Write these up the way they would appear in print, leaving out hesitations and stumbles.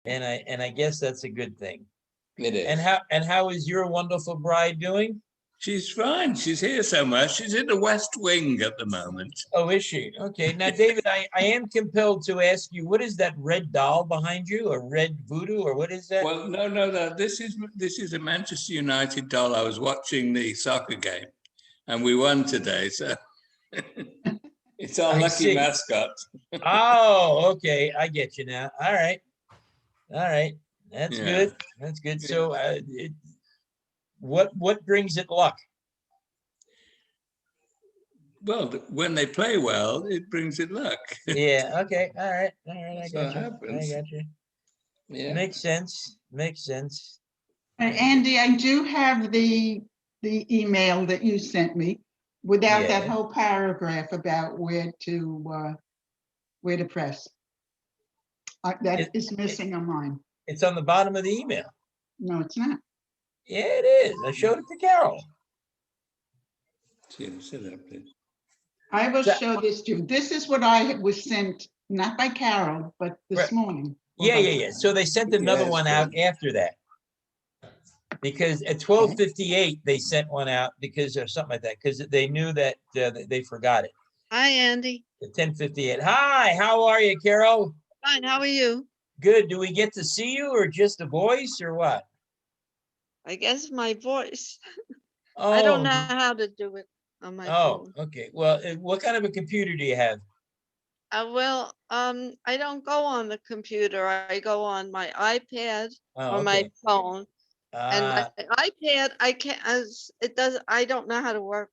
and I guess that's a good thing. It is. And how is your wonderful bride doing? She's fine. She's here somewhere. She's in the West Wing at the moment. Oh, is she? Okay. Now, David, I am compelled to ask you, what is that red doll behind you? A red voodoo, or what is that? Well, no. This is a Manchester United doll. I was watching the soccer game, and we won today, so it's our I lucky see. mascot. Oh, okay. I get you now. All right. All right. That's Yeah. good. That's good. So, what brings it luck? Well, when they play well, it brings it luck. Yeah. Okay. All right. All right. I That's got what you. happens. I got you. Yeah. Makes sense. Makes sense. And Andy, I do have the email that you sent me without that Yeah. whole paragraph about where to press. That is missing on mine. It's on the bottom of the email. No, it's not. Yeah, it is. I showed it to Carol. Sit up, please. I will So- show this to you. This is what I was sent, not by Carol, but this Right. morning. Or Yeah, by- yeah, yeah. So they sent another Yeah, one it's out good. after that. Because at 12:58, they sent one out because or something like that, because they knew that they forgot it. Hi, Andy. At 10:58. Hi, how are you, Carol? Fine, how are you? Good. Do we get to see you or just a voice or what? I guess my voice. Oh, I don't know how to do it on my Oh, phone. okay. Well, what kind of a computer do you have? Well, I don't go on the computer. I go on my iPad Oh, or my okay. phone. And my iPad, I can't, as it does, I don't know how to work.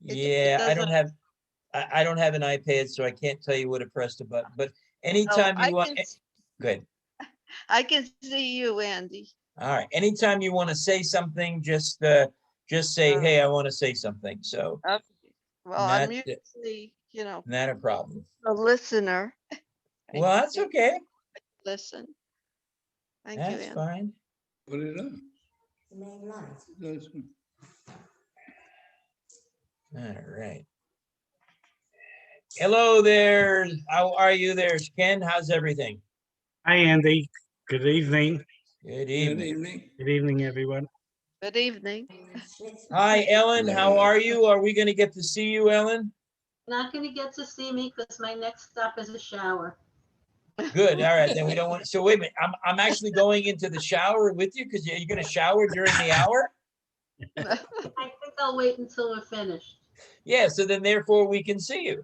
it Yeah, I don't doesn't- have, I don't have an iPad, so I can't tell you where to press the button, but anytime I you want, can, good. I can see you, Andy. All right. Anytime you want to say something, just say, hey, I want to say something. So Okay. Well, I'm Not- usually, not a problem. a listener. Well, that's okay. Listen. Thank you, That's Andy. fine. Put it on. That's- All right. Hello there. How are you there, Ken? How's everything? Hi, Andy. Good evening. Good Good evening. evening. Good evening, everyone. Good evening. Hi, Ellen. How Hello. are you? Are we going to get to see you, Ellen? Not gonna get to see me because my next stop is a shower. Good. All right. Then we don't want, so wait a minute. I'm actually going into the shower with you because you're going to shower during the hour? I think I'll wait until we're finished. Yeah. So then therefore we can see you.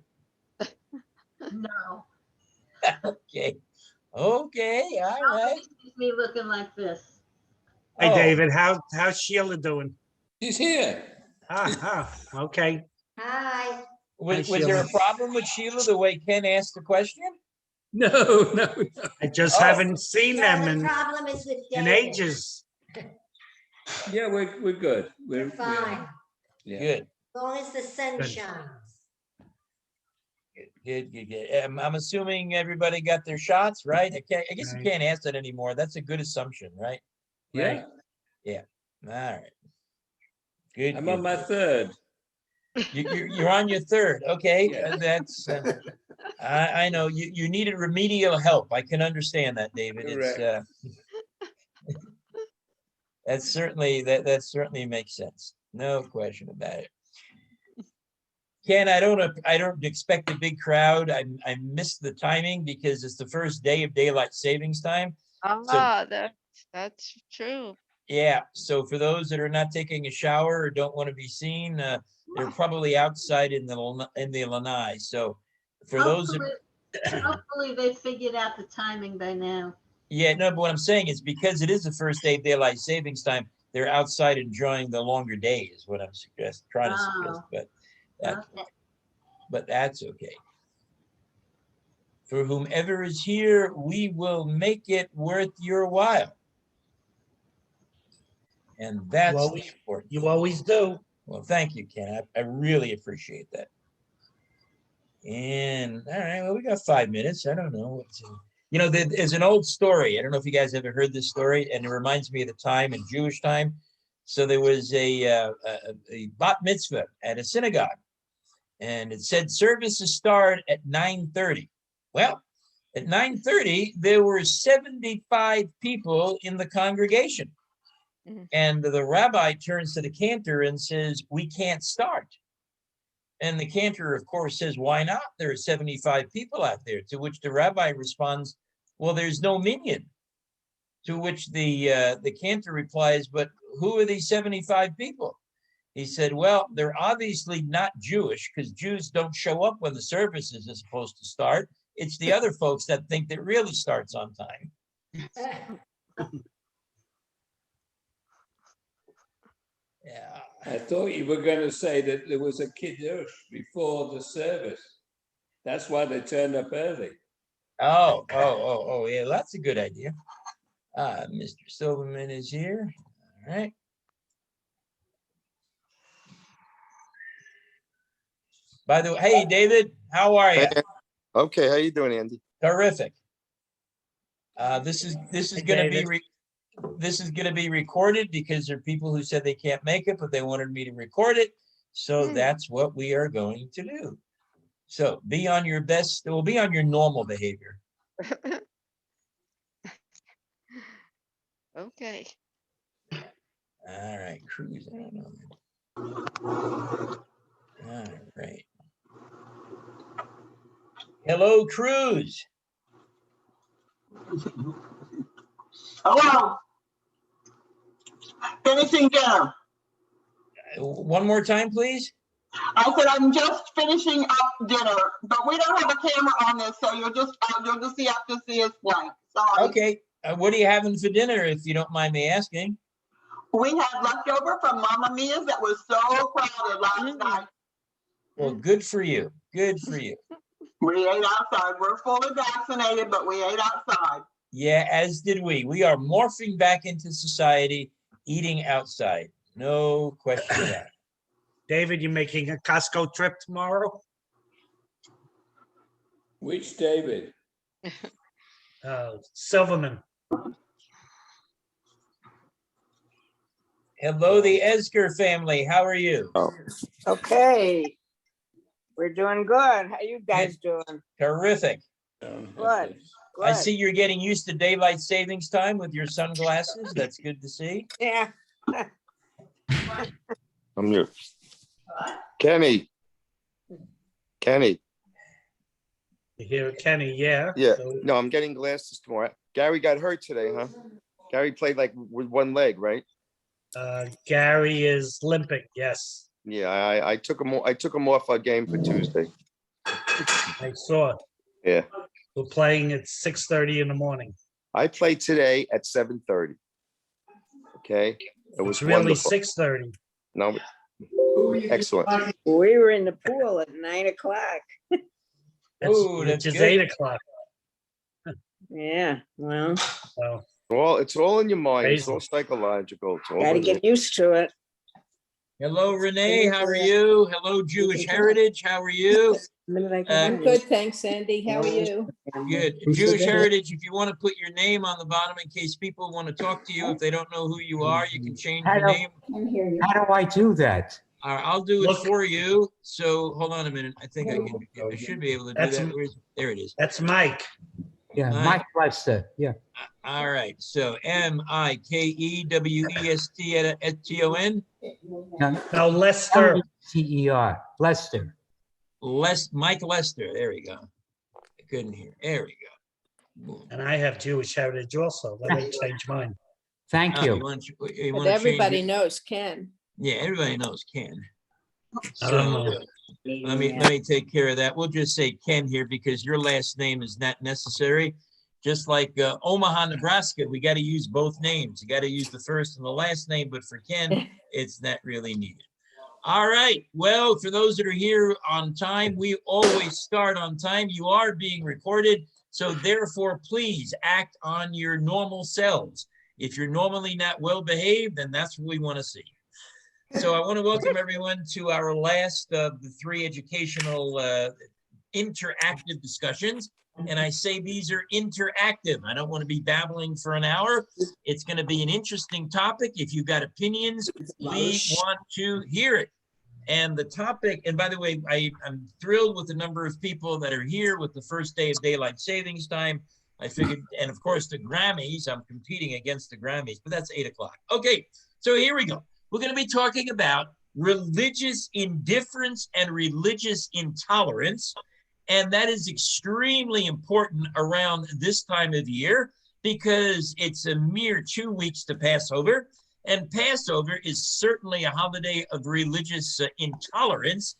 No. Okay. Okay. All right. Nobody sees me looking like this. Hey, Oh, David. How's Sheila doing? She's here. Okay. Hi. Was Hi, there a Sheila. problem with Sheila the way Ken asked the question? No. I just Oh. haven't seen No, them the problem is with in David. ages. Yeah, we're good. We're fine, Yeah. Good. as long as the sun Good. shines. Good. I'm assuming everybody got their shots, right? I guess you Right. can't ask that anymore. That's a good assumption, right? Yeah. All right. Good. I'm good, on my good. third. You're on your third. Okay. Yeah. That's, I know you needed remedial help. I can understand that, David. It's, Correct. that certainly makes sense. No question about it. Ken, I don't expect a big crowd. I missed the timing because it's the first day of daylight savings time. That's true. Yeah, so for those that are not taking a shower or don't want to be seen, they're probably outside in the lanai. So for those that, Hopefully they figured out the timing by now. yeah, no, but what I'm saying is because it is the first day of daylight savings time, they're outside enjoying the longer day is what I'm trying to suggest, Oh. but that, Okay. but that's okay. For whomever is here, we will make it worth your while. And that's Well, the important. You always do. Well, thank you, Ken. I really appreciate that. And all right, well, we got 5 minutes. I don't know. There's an old story. I don't know if you guys ever heard this story, and it reminds me of the time in Jewish time. So there was a bat mitzvah at a synagogue, and it said services start at 9:30. Well, At 9:30, there were 75 people in the congregation. Mhm. And the rabbi turns to the cantor and says, "We can't start." And the cantor, of course, says, "Why not? There are 75 people out there." To which the rabbi responds, "Well, there's no minyan." To which the cantor replies, "But who are these 75 people?" He said, "Well, they're obviously not Jewish, because Jews don't show up when the services are supposed to start. It's the other folks that think that really starts on time." Yeah. I thought you were going to say that there was a kiddush before the service. That's why they turned up early. Oh, yeah, that's a good idea. Mr. Silverman is here. All right. By the way, hey, David, how are you? Hey, okay, how you doing, Andy? Terrific. This is Hey, going to be David. this is going to be recorded because there are people who said they can't make it, but they wanted me to record it. So that's what we are going to do. So be on your best. It will be on your normal behavior. Okay. All right, Cruz. I don't know. All right. Hello, Cruz. Hello. Finishing dinner. One more time, please. I said I'm just finishing up dinner, but we don't have a camera on this, so you'll just have to see us blank. Sorry. Okay. What are you having for dinner, if you don't mind me asking? We had leftover from Mama Mia's that was so crowded last night. Well, good for you. Good for you. We ate outside. We're fully vaccinated, but we ate outside. Yeah, as did we. We are morphing back into society, eating outside. No question about it. David, you making a Costco trip tomorrow? Which David? Silverman. Hello, the Esker family. How are you? Okay, we're doing good. How you guys doing? Terrific. Good. I see you're getting used to daylight savings time with your sunglasses. That's good to see. Yeah. I'm here. Kenny. You hear Kenny, yeah? Yeah, So- no, I'm getting glasses tomorrow. Gary got hurt today, huh? Gary played like with one leg, right? Gary is limping, yes. Yeah, I took him off our game for Tuesday. I saw it. Yeah. We're playing at 6:30 in the morning. I played today at 7:30. Okay, it was It's really wonderful. 6:30. No, excellent. We were in the pool at 9 o'clock. Oh, that's Which is good. 8 o'clock. Yeah, well, So It's all in your mind. It's all Crazy. psychological. It's all gotta in there. get used to it. Hello, Renee. How are you? Hello, Jewish Heritage. How are you? I'm Good, thanks, Sandy. How are you? Good. Jewish Heritage, if you want to put your name on the bottom in case people want to talk to you, if they don't know who you are, you can change your name. How do I do that? I'll do it Look. for you. So hold on a minute. I think I should be able to do That's- that. There it is. that's Mike. Yeah, Mike Mike Lester, yeah. All right. So MikeWeston. No, No, Lester. T-E-R, Lester. Mike Lester. There we go. I couldn't hear. There we go. Boom. And I have Jewish heritage also. Let me change mine. Thank Oh, you. you want But to change everybody it? knows Ken. Yeah, everybody knows Ken. I don't know. So let me take care of that. We'll just say Ken here because your last name is not necessary. Just like Omaha, Nebraska, we got to use both names. You got to use the first and the last name, but for Ken, it's not really needed. All right. Well, for those that are here on time, we always start on time. You are being recorded. So therefore, please act on your normal selves. If you're normally not well behaved, then that's what we want to see. So I want to welcome everyone to our last of the 3 educational interactive discussions. And I say these are interactive. I don't want to be babbling for an hour. It's going to be an interesting topic. If you've got opinions, we want to hear it. And the topic, and by the way, I'm thrilled with the number of people that are here with the first day of daylight savings time. I figured, and of course the Grammys, I'm competing against the Grammys, but that's 8 o'clock. Okay, so here we go. We're going to be talking about religious indifference and religious intolerance. And that is extremely important around this time of year because it's a mere 2 weeks to Passover. And Passover is certainly a holiday of religious intolerance.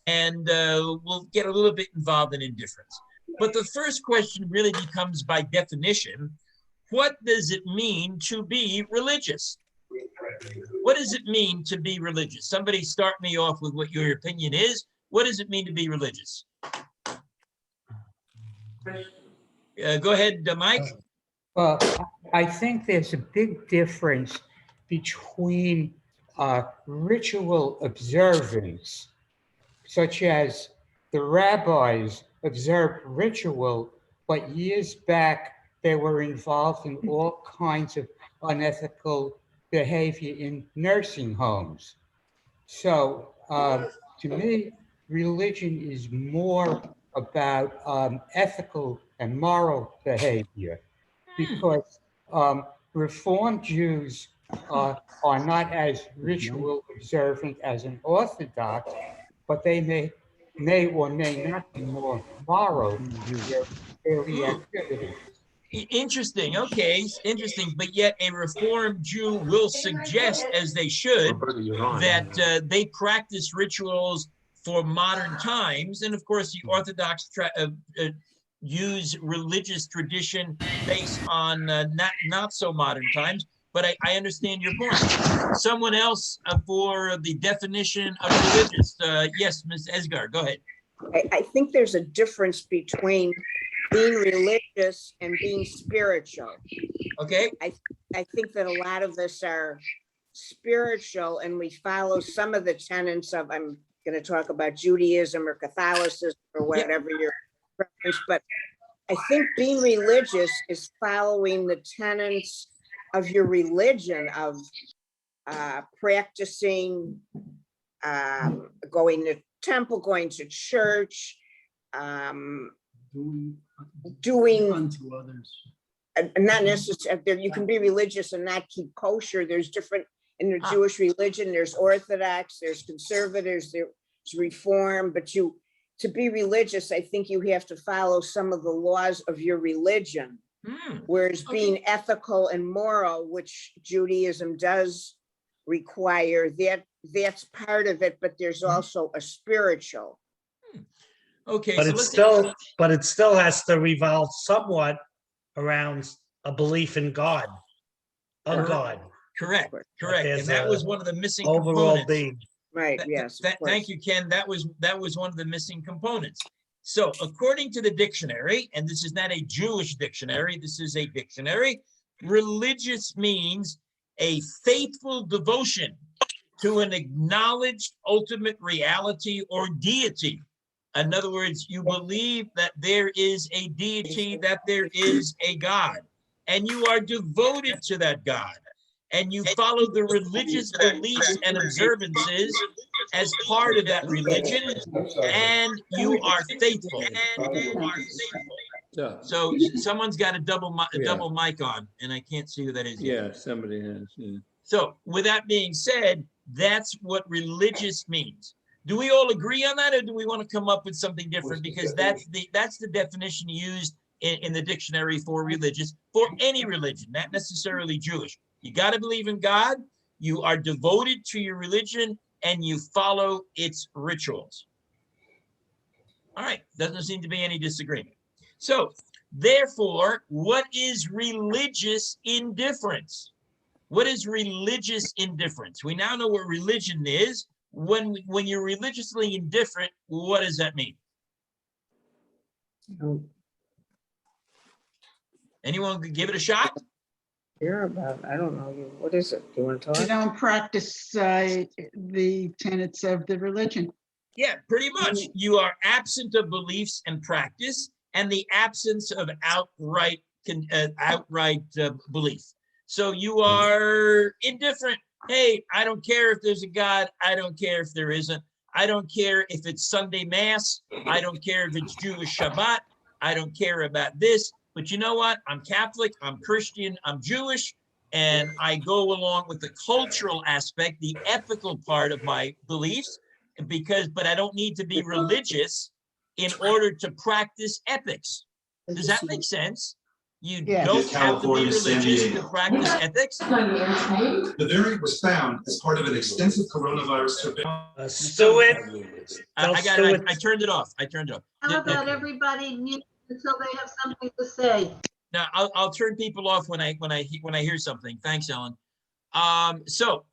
And we'll get a little bit involved in indifference. But the first question really becomes, by definition, what does it mean to be religious? What does it mean to be religious? Somebody start me off with what your opinion is. What does it mean to be religious? Go ahead, Mike. Well, I think there's a big difference between ritual observance, such as the rabbis observed ritual, but years back they were involved in all kinds of unethical behavior in nursing homes. So to me, religion is more about ethical and moral behavior, because Reformed Jews are not as ritual observant as an Orthodox, but they may or may not be more moral in their daily activities. Interesting. Okay, interesting. But yet a Reformed Jew will suggest, as they should, that they practice rituals for modern times. And of course, the Orthodox use religious tradition based on not so modern times. But I understand your point. Someone else for the definition of religious. Yes, Ms. Esgar, go ahead. I think there's a difference between being religious and being spiritual. Okay. I think that a lot of us are spiritual and we follow some of the tenets of, I'm going to talk about Judaism or Catholicism or whatever your preference, but I think being religious is following the tenets of your religion, of practicing, going to temple, going to church, doing unto others. Not necessarily, you can be religious and not keep kosher. There's different, in the Jewish religion, there's Orthodox, there's conservatives, there's Reform, but to be religious, I think you have to follow some of the laws of your religion. Whereas being ethical and moral, which Judaism does require, that's part of it, but there's also a spiritual. Okay, But it still has to revolve somewhat around a belief in God, a God. Correct. And that was one of the missing overall components. being. Right, yes. Thank you, Ken. That was one of the missing components. So according to the dictionary, and this is not a Jewish dictionary, this is a dictionary, religious means a faithful devotion to an acknowledged ultimate reality or deity. In other words, you believe that there is a deity, that there is a God, and you are devoted to that God, and you follow the religious beliefs and observances as part of that religion, and you are faithful. So someone's got a double mic on, and I can't see who that is. Yeah, somebody has. Yeah. So with that being said, that's what religious means. Do we all agree on that, or do we want to come up with something different? Because that's the definition used in the dictionary for religious, for any religion, not necessarily Jewish. You got to believe in God, you are devoted to your religion, and you follow its rituals. All right, doesn't seem to be any disagreement. So therefore, what is religious indifference? What is religious indifference? We now know what religion is. When you're religiously indifferent, what does that mean? Anyone could give it a shot? Hear about, I don't know, what is it? Do you want to You talk? don't practice the tenets of the religion. Yeah, pretty much. You are absent of beliefs and practice, and the absence of outright belief. So you are indifferent. hey, I don't care if there's a God. I don't care if there isn't. I don't care if it's Sunday Mass. I don't care if it's Jewish Shabbat. I don't care about this. But you know what? I'm Catholic, I'm Christian, I'm Jewish, and I go along with the cultural aspect, the ethical part of my beliefs, but I don't need to be religious in order to practice ethics. Does that make sense? You Yes. don't have to be California, San religious to Diego. practice ethics. The variant was found as part of an extensive coronavirus surveillance. Stuart, I got it. I turned it off. How about everybody mute until they have something to say? Now, I'll turn people off when I hear something. Thanks, Ellen. So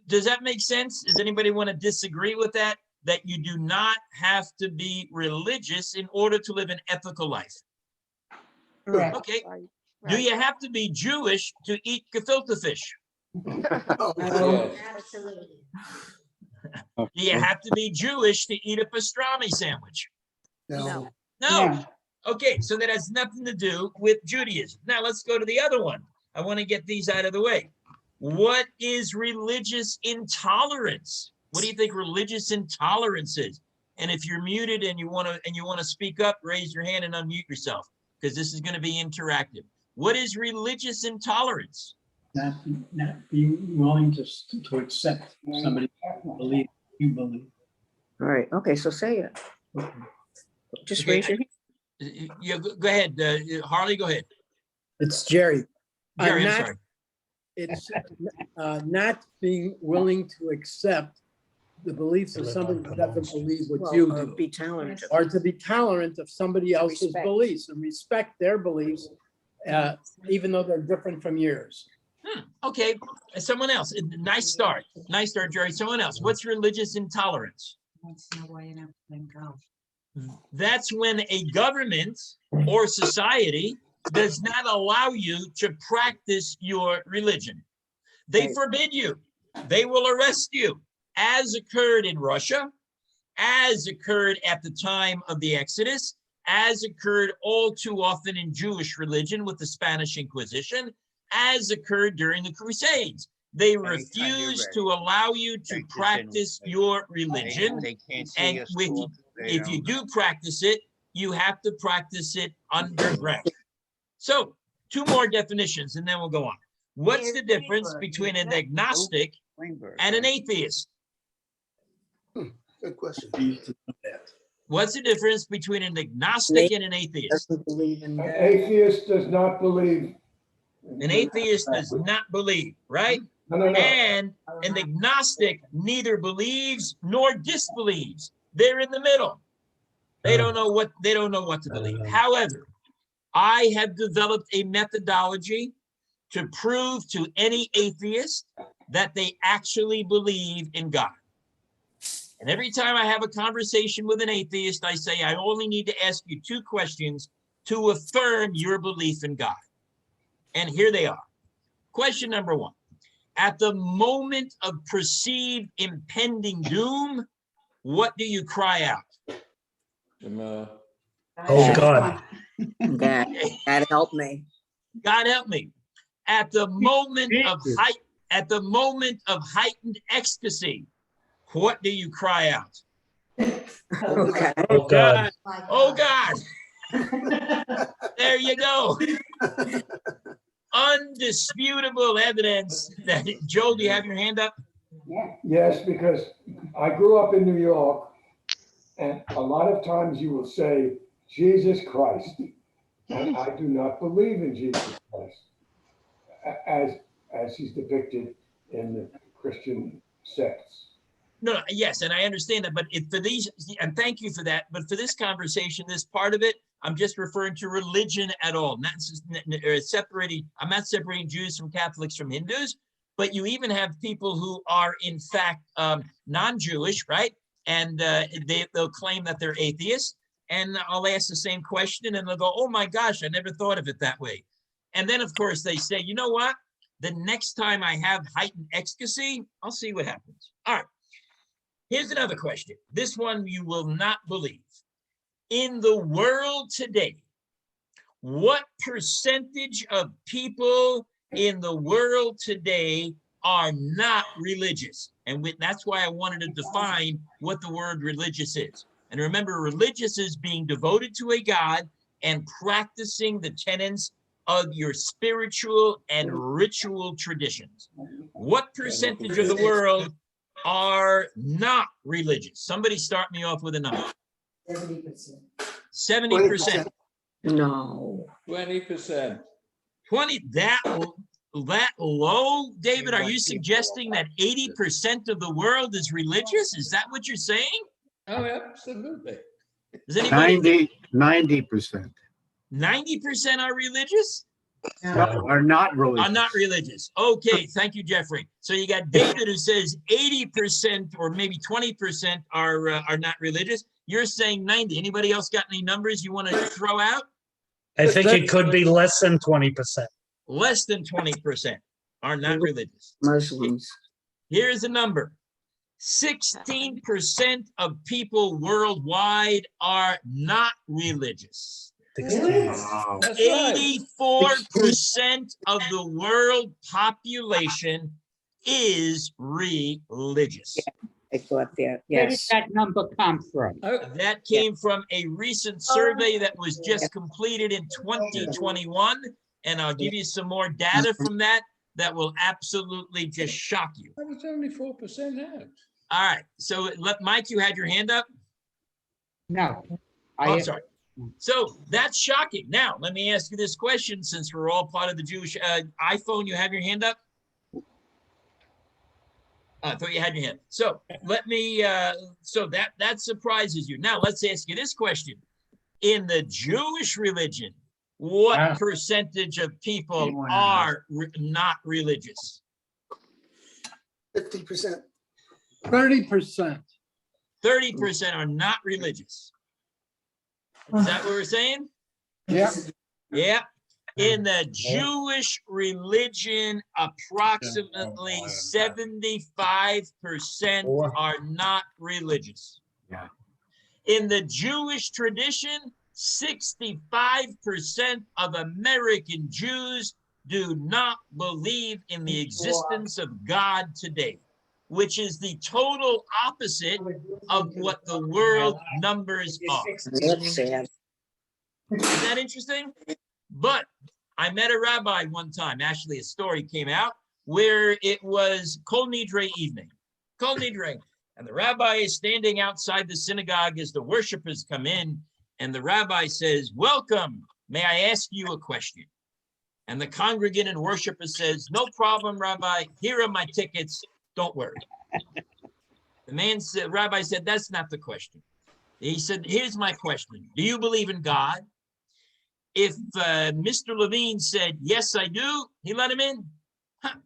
does that make sense? Does anybody want to disagree with that? That you do not have to be religious in order to live an ethical life? Correct. Okay. Right, Do right. you have to be Jewish to eat gefilte fish? Absolutely. Do you have to be Jewish to eat a pastrami sandwich? No. No. No. Okay, so that has nothing to do with Judaism. Now let's go to the other one. I want to get these out of the way. What is religious intolerance? What do you think religious intolerance is? And if you're muted and you want to speak up, raise your hand and unmute yourself, because this is going to be interactive. What is religious intolerance? Not being willing to accept somebody believe you believe. All right, okay, so say it. Just Okay, raise your hand. Yeah, go ahead, Harley. Go ahead. It's Jerry. Jerry, I'm sorry. It's not being willing to accept the beliefs of somebody who doesn't believe what you Well, do. be tolerant. Or to be tolerant of somebody else's Respect. beliefs and respect their beliefs, even though they're different from yours. Okay, someone else. Nice start, Jerry. Someone else. What's religious intolerance? That's when a government or society does not allow you to practice your religion. They Right. forbid you. They will arrest you, as occurred in Russia, as occurred at the time of the Exodus, as occurred all too often in Jewish religion with the Spanish Inquisition, as occurred during the Crusades. They refuse to allow you to practice your religion. And if you do practice it, you have to practice it underground. So 2 more definitions and then we'll go on. What's the difference between an agnostic and an atheist? Good question. What's the difference between an agnostic and an atheist? Doesn't believe in An atheist does not believe. An atheist does not believe, right? No. And an agnostic neither believes nor disbelieves. They're in the middle. They don't know what to believe. However, I have developed a methodology to prove to any atheist that they actually believe in God. And every time I have a conversation with an atheist, I say, I only need to ask you 2 questions to affirm your belief in God. And here they are. Question number 1. At the moment of perceived impending doom, what do you cry out? oh God, God, God help me. God help me. At the moment of heightened ecstasy, what do you cry out? Okay. oh God, Oh God. There you go. Undisputable evidence that, Joe, do you have your hand up? Yes, because I grew up in New York, and a lot of times you will say, Jesus Christ. And I do not believe in Jesus Christ as he's depicted in the Christian sects. No, yes, and I understand that, but for these, and thank you for that, but for this conversation, this part of it, I'm just referring to religion at all, not separating, I'm not separating Jews from Catholics from Hindus, but you even have people who are in fact non-Jewish, right? And they'll claim that they're atheists, and I'll ask the same question and they'll go, oh my gosh, I never thought of it that way. And then of course they say, you know what? The next time I have heightened ecstasy, I'll see what happens. All right. Here's another question. This one you will not believe. In the world today, what percentage of people in the world today are not religious. And that's why I wanted to define what the word religious is. And remember, religious is being devoted to a God and practicing the tenets of your spiritual and ritual traditions. What percentage of the world are not religious? Somebody start me off with a number. 70%. No. 20%. 20, that low, David? Are you suggesting that 80% of the world is religious? Is that what you're saying? Oh, absolutely. Does anybody? 90%. 90% are religious? No, are not religious. Are not religious. Okay, thank you, Jeffrey. So you got David who says 80% or maybe 20% are not religious. You're saying 90. Anybody else got any numbers you want to throw out? I think it could be less than 20%. Less than 20% are not religious. Muslims. Here's a number. 16% of people worldwide are not religious. Wow. 84% of the world population is religious. I thought that, Where did yes. that number come from? That came from a recent survey that was just completed in 2021. And I'll give you some more data from that will absolutely just shock you. That was only 4% out. All right. So Mike, you had your hand up? No. Oh, sorry. So that's shocking. Now, let me ask you this question, since we're all part of the Jewish iPhone, you have your hand up? I thought you had your hand. So let me, so that surprises you. Now, let's ask you this question. In the Jewish religion, what percentage of people are not religious? 50%. 30%. 30% are not religious. Is that what we're saying? Yeah. Yeah. In the Jewish religion, approximately 75% are not religious. Yeah. In the Jewish tradition, 65% of American Jews do not believe in the existence of God today, which is the total opposite of what the world numbers are. That's sad. Isn't that interesting? But I met a rabbi one time. Actually, a story came out where it was Kol Nidre evening. Kol Nidre. And the rabbi is standing outside the synagogue as the worshipers come in. And the rabbi says, "Welcome. May I ask you a question?" And the congregant and worshiper says, "No problem, Rabbi. Here are my tickets. Don't worry." The man said, rabbi said, "That's not the question." He said, "Here's my question. Do you believe in God?" If Mr. Levine said, "Yes, I do," he let him in. Huh.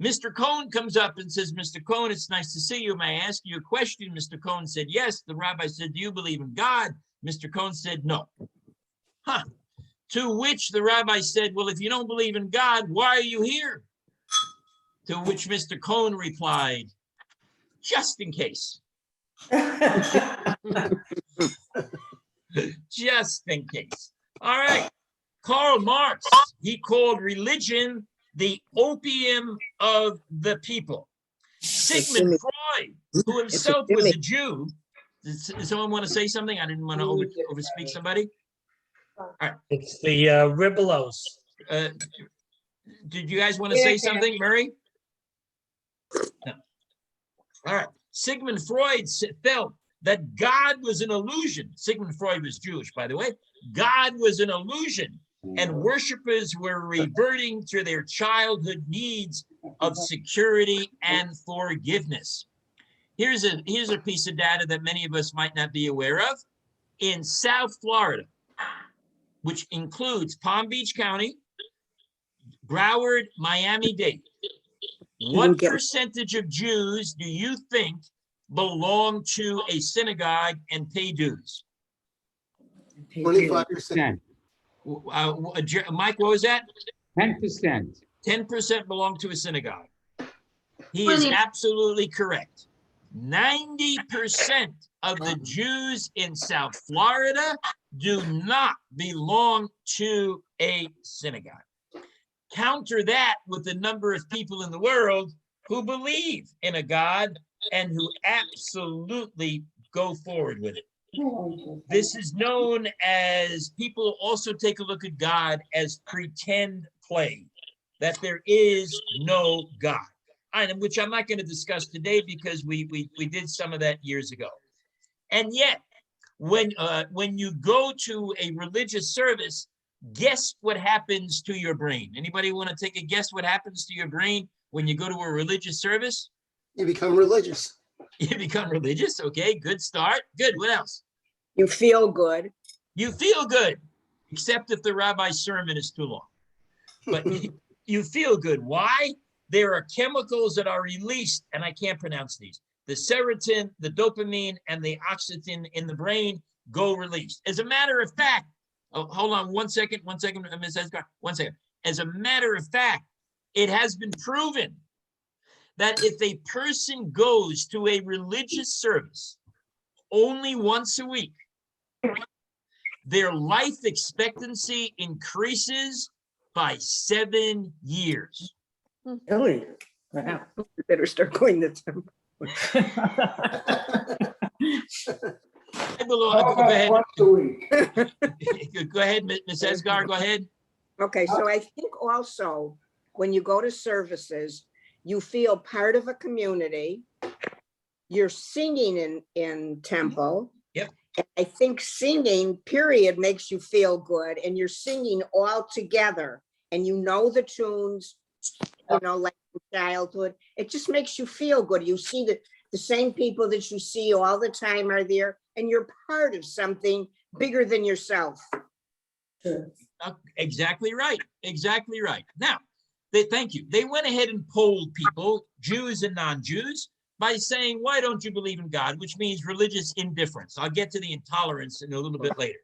Mr. Cohn comes up and says, "Mr. Cohn, it's nice to see you. May I ask you a question?" Mr. Cohn said, "Yes." The rabbi said, "Do you believe in God?" Mr. Cohn said, "No." Huh. To which the rabbi said, "Well, if you don't believe in God, why are you here?" To which Mr. Cohn replied, "Just in case." Just in case. All right. Karl Marx, he called religion the opium of the people. Sigmund Freud, who himself was a Jew. Does someone want to say something? I didn't want to overspeak somebody. All right. It's the Ribelos. Did you guys want to say something, Murray? No. All right. Sigmund Freud felt that God was an illusion. Sigmund Freud was Jewish, by the way. God was an illusion, and worshipers were reverting to their childhood needs of security and forgiveness. Here's a piece of data that many of us might not be aware of. In South Florida, which includes Palm Beach County, Broward, Miami-Dade, what percentage of Jews do you think belong to a synagogue and pay dues? 25%. Mike, what was that? 10%. 10% belong to a synagogue. He is absolutely correct. 90% of the Jews in South Florida do not belong to a synagogue. Counter that with the number of people in the world who believe in a God and who absolutely go forward with it. This is known as, people also take a look at God as pretend play, that there is no God, which I'm not going to discuss today because we did some of that years ago. And yet, when you go to a religious service, guess what happens to your brain? Anybody want to take a guess what happens to your brain when you go to a religious service? You become religious. You become religious. Okay, good start. Good. What else? You feel good. You feel good, except if the rabbi's sermon is too long. But you feel good. Why? There are chemicals that are released, and I can't pronounce these. The serotonin, the dopamine, and the oxytocin in the brain go released. As a matter of fact, hold on one second, Ms. Esgar, 1 second. As a matter of fact, it has been proven that if a person goes to a religious service only once a week, their life expectancy increases by 7 years. Really? Wow. You better start going to temple. Go ahead. Once a week. Go ahead, Ms. Esgar, go ahead. Okay, so I think also when you go to services, you feel part of a community. You're singing in temple. Yep. And I think singing, period, makes you feel good, and you're singing all together, and you know the tunes, you know, like in childhood. It just makes you feel good. You see the same people that you see all the time are there, and you're part of something bigger than yourself. Exactly right. Exactly right. Now, thank you. They went ahead and polled people, Jews and non-Jews, by saying, why don't you believe in God? Which means religious indifference. I'll get to the intolerance in a little bit later.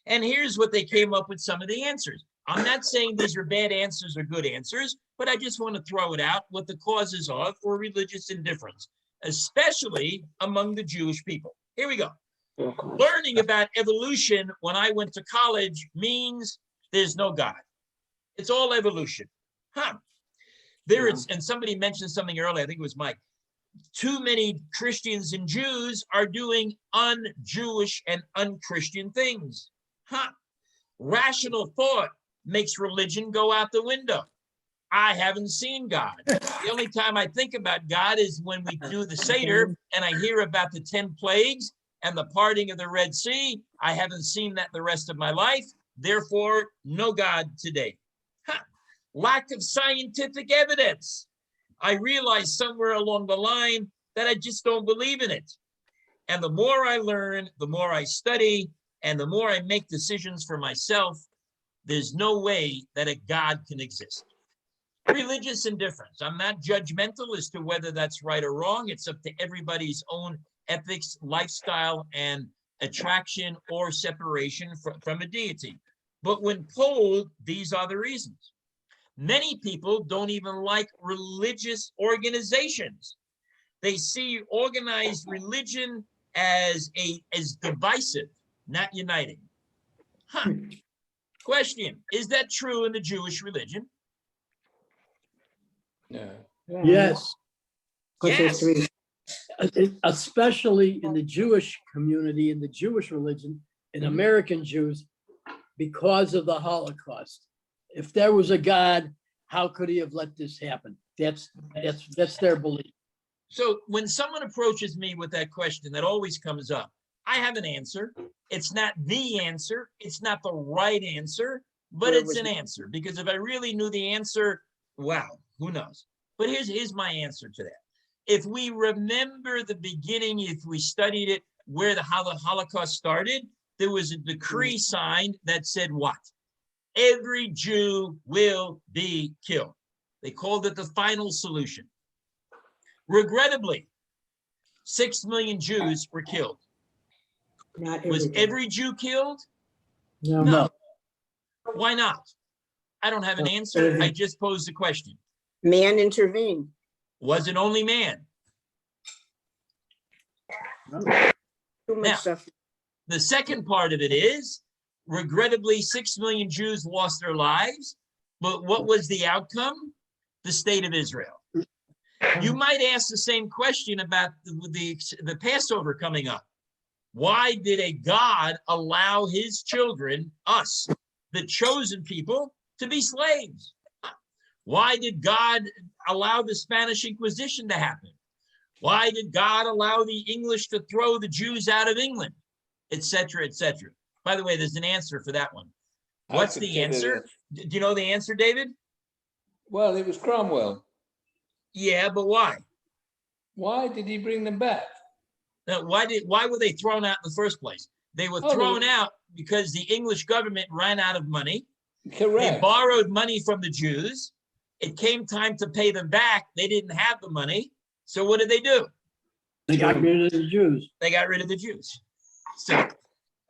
And here's what they came up with, some of the answers. I'm not saying these are bad answers or good answers, but I just want to throw it out what the causes are for religious indifference, especially among the Jewish people. Here we go. Learning about evolution when I went to college means there's no God. It's all evolution. And somebody mentioned something earlier, I think it was Mike. Too many Christians and Jews are doing un-Jewish and un-Christian things. Rational thought makes religion go out the window. I haven't seen God. The only time I think about God is when we do the Seder and I hear about the 10 plagues and the parting of the Red Sea. I haven't seen that the rest of my life. Therefore, no God today. Lack of scientific evidence. I realized somewhere along the line that I just don't believe in it. And the more I learn, the more I study, and the more I make decisions for myself, there's no way that a God can exist. Religious indifference. I'm not judgmental as to whether that's right or wrong. It's up to everybody's own ethics, lifestyle, and attraction or separation from a deity. But when polled, these are the reasons. Many people don't even like religious organizations. They see organized religion as divisive, not uniting. Question, is that true in the Jewish religion? No. Yes. Yes. Especially in the Jewish community, in the Jewish religion, in American Jews, because of the Holocaust. If there was a God, how could he have let this happen? That's their belief. So when someone approaches me with that question, that always comes up. I have an answer. It's not the answer. It's not the right answer, but it's an answer. Because if I really knew the answer, wow, who knows? But here's my answer to that. If we remember the beginning, if we studied it, how the Holocaust started, there was a decree signed that said what? Every Jew will be killed. They called it the final solution. Regrettably, 6 million Jews were killed. Was every Jew killed? No. Why not? I don't have an answer. I just posed the question. Man intervened. Was it only man? Now, the second part of it is, regrettably, 6 million Jews lost their lives. But what was the outcome? The state of Israel. You might ask the same question about the Passover coming up. Why did a God allow his children, us, the chosen people, to be slaves? Why did God allow the Spanish Inquisition to happen? Why did God allow the English to throw the Jews out of England, etc., etc.? By the way, there's an answer for that one. What's could the tell you answer? Do you know the answer, David? Well, it was Cromwell. Yeah, but why? Why did he bring them back? Now, why were they thrown out in the first place? They were Oh, thrown out because the English government ran out of money. They Correct. borrowed money from the Jews. It came time to pay them back. They didn't have the money. So what did they do? They got rid of the Jews. They got rid of the Jews. So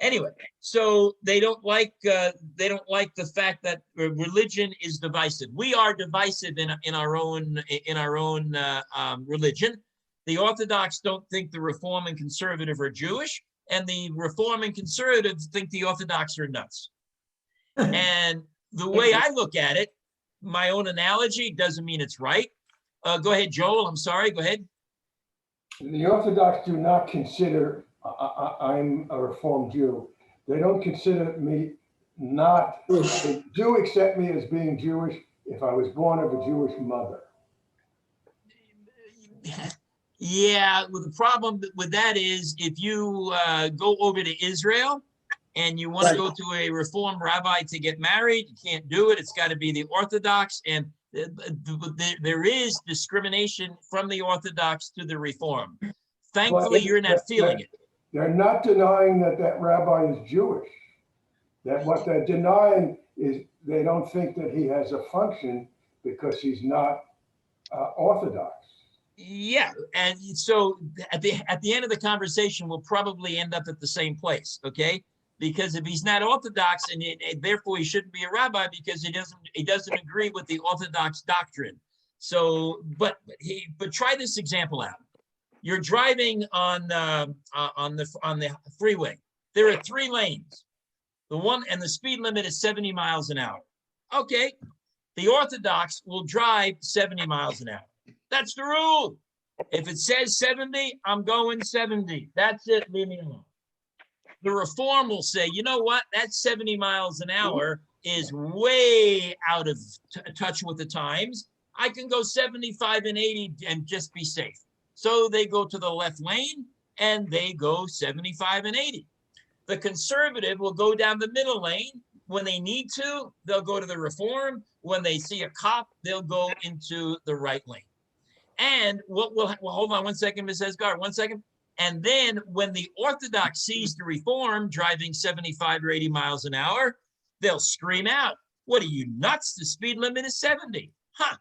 anyway, so they don't like the fact that religion is divisive. We are divisive in our own religion. The Orthodox don't think the Reform and Conservative are Jewish, and the Reform and Conservatives think the Orthodox are nuts. And the way I look at it, my own analogy doesn't mean it's right. Go ahead, Joel. I'm sorry. Go ahead. The Orthodox do not consider I'm a Reformed Jew. They don't consider me not, they do accept me as being Jewish if I was born of a Jewish mother. Yeah, well, the problem with that is if you go over to Israel and you want to go to a Reformed rabbi to get married, you can't do it. It's got to be the Orthodox, and there is discrimination from the Orthodox to the Reform. Thankfully, you're not feeling it. They're not denying that that rabbi is Jewish. That what they're denying is they don't think that he has a function because he's not Orthodox. Yeah, and so at the end of the conversation, we'll probably end up at the same place, okay? Because if he's not Orthodox, and therefore he shouldn't be a rabbi because he doesn't agree with the Orthodox doctrine. So, but try this example out. You're driving on the freeway. There are 3 lanes. The speed limit is 70 miles an hour. Okay, the Orthodox will drive 70 miles an hour. That's the rule. If it says 70, I'm going 70. That's it, leave me alone. The Reform will say, you know what? That 70 miles an hour is way out of touch with the times. I can go 75 and 80 and just be safe. So they go to the left lane and they go 75 and 80. The Conservative will go down the middle lane. When they need to, they'll go to the Reform. When they see a cop, they'll go into the right lane. And hold on one second, Ms. Esgar, 1 second. And then when the Orthodox sees the Reform driving 75 or 80 miles an hour, they'll scream out, "What are you nuts? The speed limit is 70. Huh.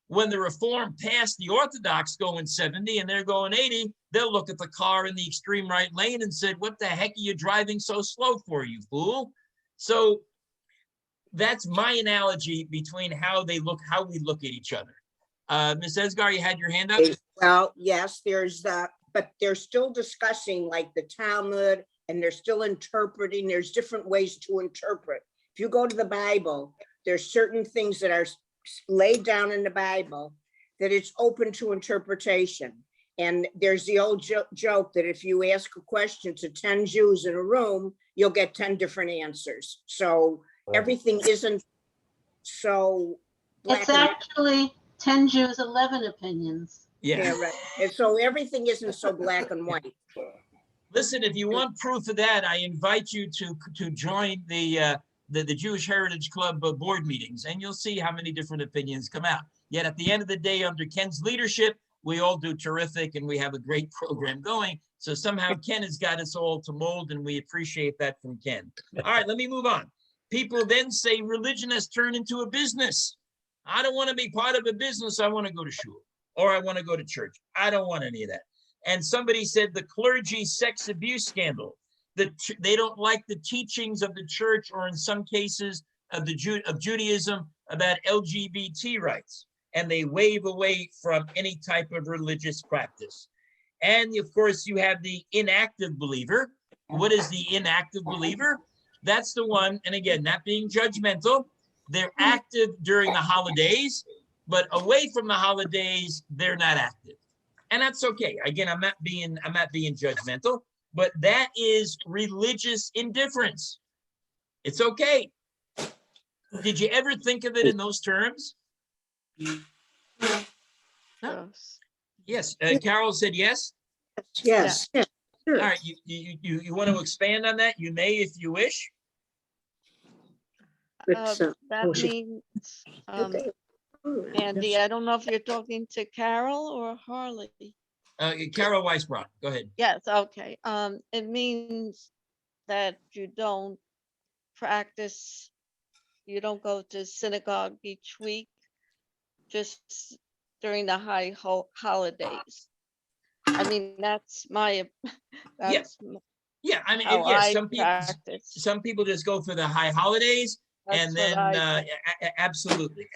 When the Reform pass the Orthodox going 70 and they're going 80, they'll look at the car in the extreme right lane and said, "What the heck are you driving so slow for, you fool?" So that's my analogy between how we look at each other. Ms. Esgar, you had your hand up? Well, yes, but they're still discussing like the Talmud, and they're still interpreting. There's different ways to interpret. If you go to the Bible, there's certain things that are laid down in the Bible that it's open to interpretation. And there's the old joke that if you ask a question to 10 Jews in a room, you'll get 10 different answers. So everything isn't so black It's and white. actually 10 Jews, 11 opinions. Yeah. Right. And so everything isn't so black and white. Listen, if you want proof of that, I invite you to join the Jewish Heritage Club board meetings, and you'll see how many different opinions come out. Yet at the end of the day, under Ken's leadership, we all do terrific, and we have a great program going. So somehow Ken has got us all to mold, and we appreciate that from Ken. All right, let me move on. People then say religion has turned into a business. I don't want to be part of a business. I want to go to shul, or I want to go to church. I don't want any of that. And somebody said the clergy sex abuse scandal, that they don't like the teachings of the church, or in some cases of Judaism, about LGBT rights, and they wave away from any type of religious practice. And of course, you have the inactive believer. What is the inactive believer? That's the one, and again, not being judgmental, they're active during the holidays, but away from the holidays, they're not active. And that's okay. Again, I'm not being judgmental, but that is religious indifference. It's okay. Did you ever think of it in those terms? No. Yes. Carol said yes. Yes, yes, All sure. right. You want to expand on that? You may, if you wish. It's, That oh, she- means, okay. Andy, I don't know if you're talking to Carol or Harley. Carol Weisbrot, go ahead. Yes, okay. It means that you don't practice, you don't go to synagogue each week, just during the holidays. I mean, that's my, that's Yeah, I mean, how yes, I practice. some people just go for the high holidays, and That's then what I absolutely.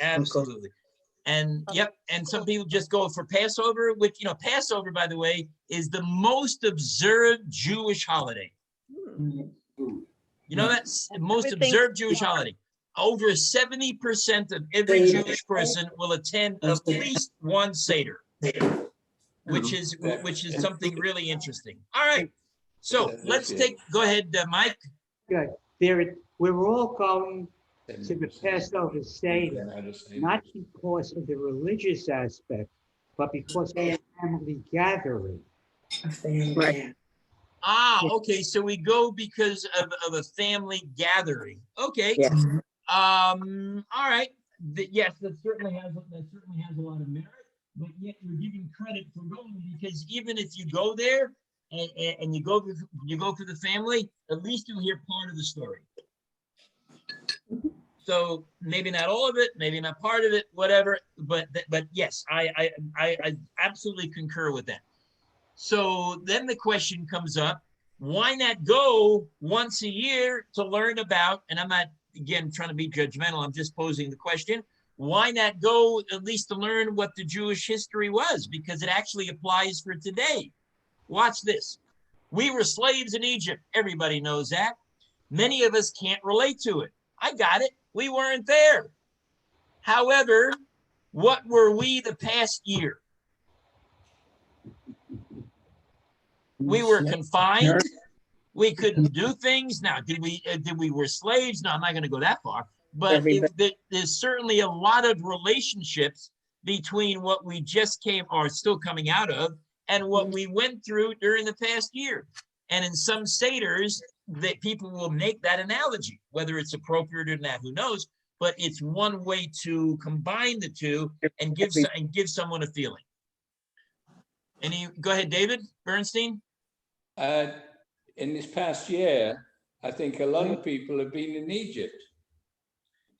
And yep, and some people just go for Passover, which, you know, Passover, by the way, is the most observed Jewish holiday. You know, that's the most observed Jewish holiday. Over 70% of every Jewish person will attend at least one Seder, which is something really interesting. All right, so let's go ahead, Mike. Good. We're all going to the Passover Seder, not because of the religious aspect, but because of the family gathering. Right. Ah, okay, so we go because of a family gathering. Okay. Yeah. All right. Yes, that certainly has a lot of merit, but yet you're giving credit for going, because even if you go there and you go for the family, at least you'll hear part of the story. So maybe not all of it, maybe not part of it, whatever. But yes, I absolutely concur with that. So then the question comes up: why not go once a year to learn about? And I'm not, again, trying to be judgmental. I'm just posing the question: why not go at least to learn what the Jewish history was? Because it actually applies for today. Watch this. We were slaves in Egypt. Everybody knows that. Many of us can't relate to it. I got it. We weren't there. However, what were we the past year? We were confined. We couldn't do things. Now, did we were slaves? No, I'm not going to go that far. But there's certainly a lot of relationships between what we just came or still coming out of and what we went through during the past year. And in some seders, that people will make that analogy, whether it's appropriate or not, who knows? But it's one way to combine the two and give someone a feeling. Go ahead, David Bernstein. In this past year, I think a lot of people have been in Egypt.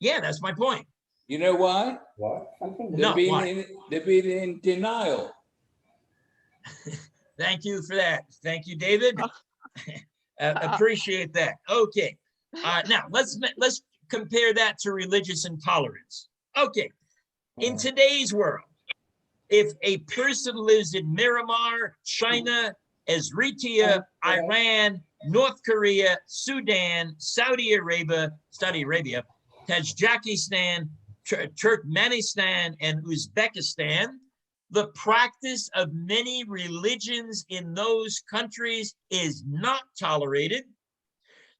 Yeah, that's my point. You know why? What? They've been in denial. Thank you for that. Thank you, David. Appreciate that. Okay. Now let's compare that to religious intolerance. Okay. In today's world, if a person lives in Myanmar, China, Eritrea, Iran, North Korea, Sudan, Saudi Arabia, Tajikistan, Turkmenistan, and Uzbekistan, the practice of many religions in those countries is not tolerated.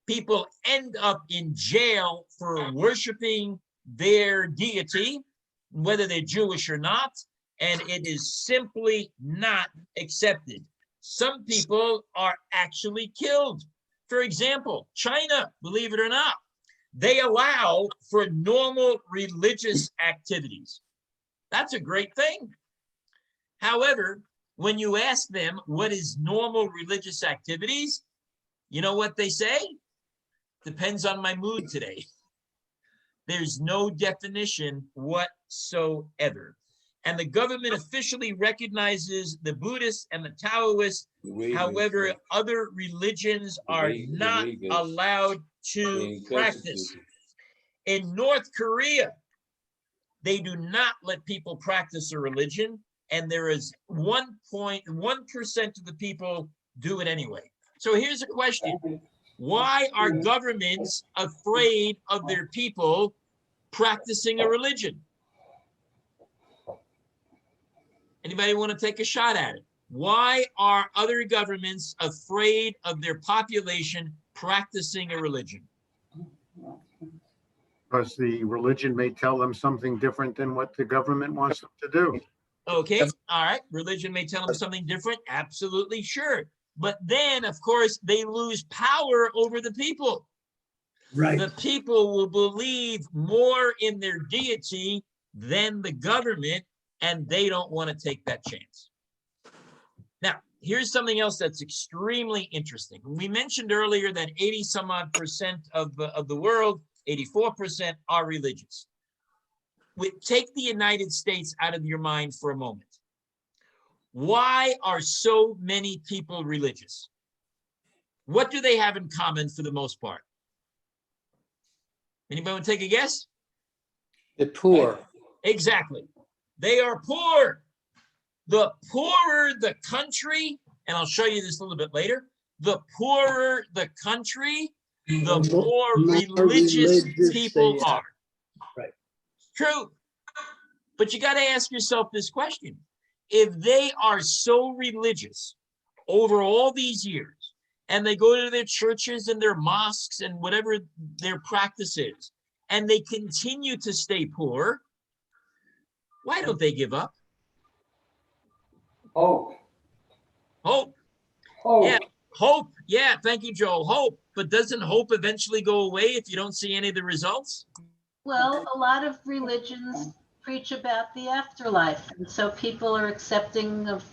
People end up in jail for worshiping their deity, whether they're Jewish or not, and it is simply not accepted. Some people are actually killed. For example, China, believe it or not, they allow for normal religious activities. That's a great thing. However, when you ask them what is normal religious activities, you know what they say? Depends on my mood today. There's no definition whatsoever. And the government officially recognizes the Buddhists and the Taoists. However, other religions are not allowed to practice. In North Korea, they do not let people practice a religion, and there is 1.1% of the people do it anyway. So here's a question. Why are governments afraid of their people practicing a religion? Anybody want to take a shot at it? Why are other governments afraid of their population practicing a religion? Because the religion may tell them something different than what the government wants them to do. Okay, all right. Religion may tell them something different. Absolutely, sure. But then, of course, they lose power over the people. Right. The people will believe more in their deity than the government, and they don't want to take that chance. Now, here's something else that's extremely interesting. We mentioned earlier that 80 some odd percent of the world, 84% are religious. Take the United States out of your mind for a moment. Why are so many people religious? What do they have in common for the most part? Anybody want to take a guess? The poor. Exactly. They are poor. The poorer the country, and I'll show you this a little bit later, the poorer the country, the more religious people they are. Right. True. But you got to ask yourself this question. If they are so religious over all these years, and they go to their churches and their mosques and whatever their practice is, and they continue to stay poor, why don't they give up? Hope. Hope. Hope. Yeah, hope. Yeah, thank you, Joel. Hope. But doesn't hope eventually go away if you don't see any of the results? Well, a lot of religions preach about the afterlife. And so people are accepting of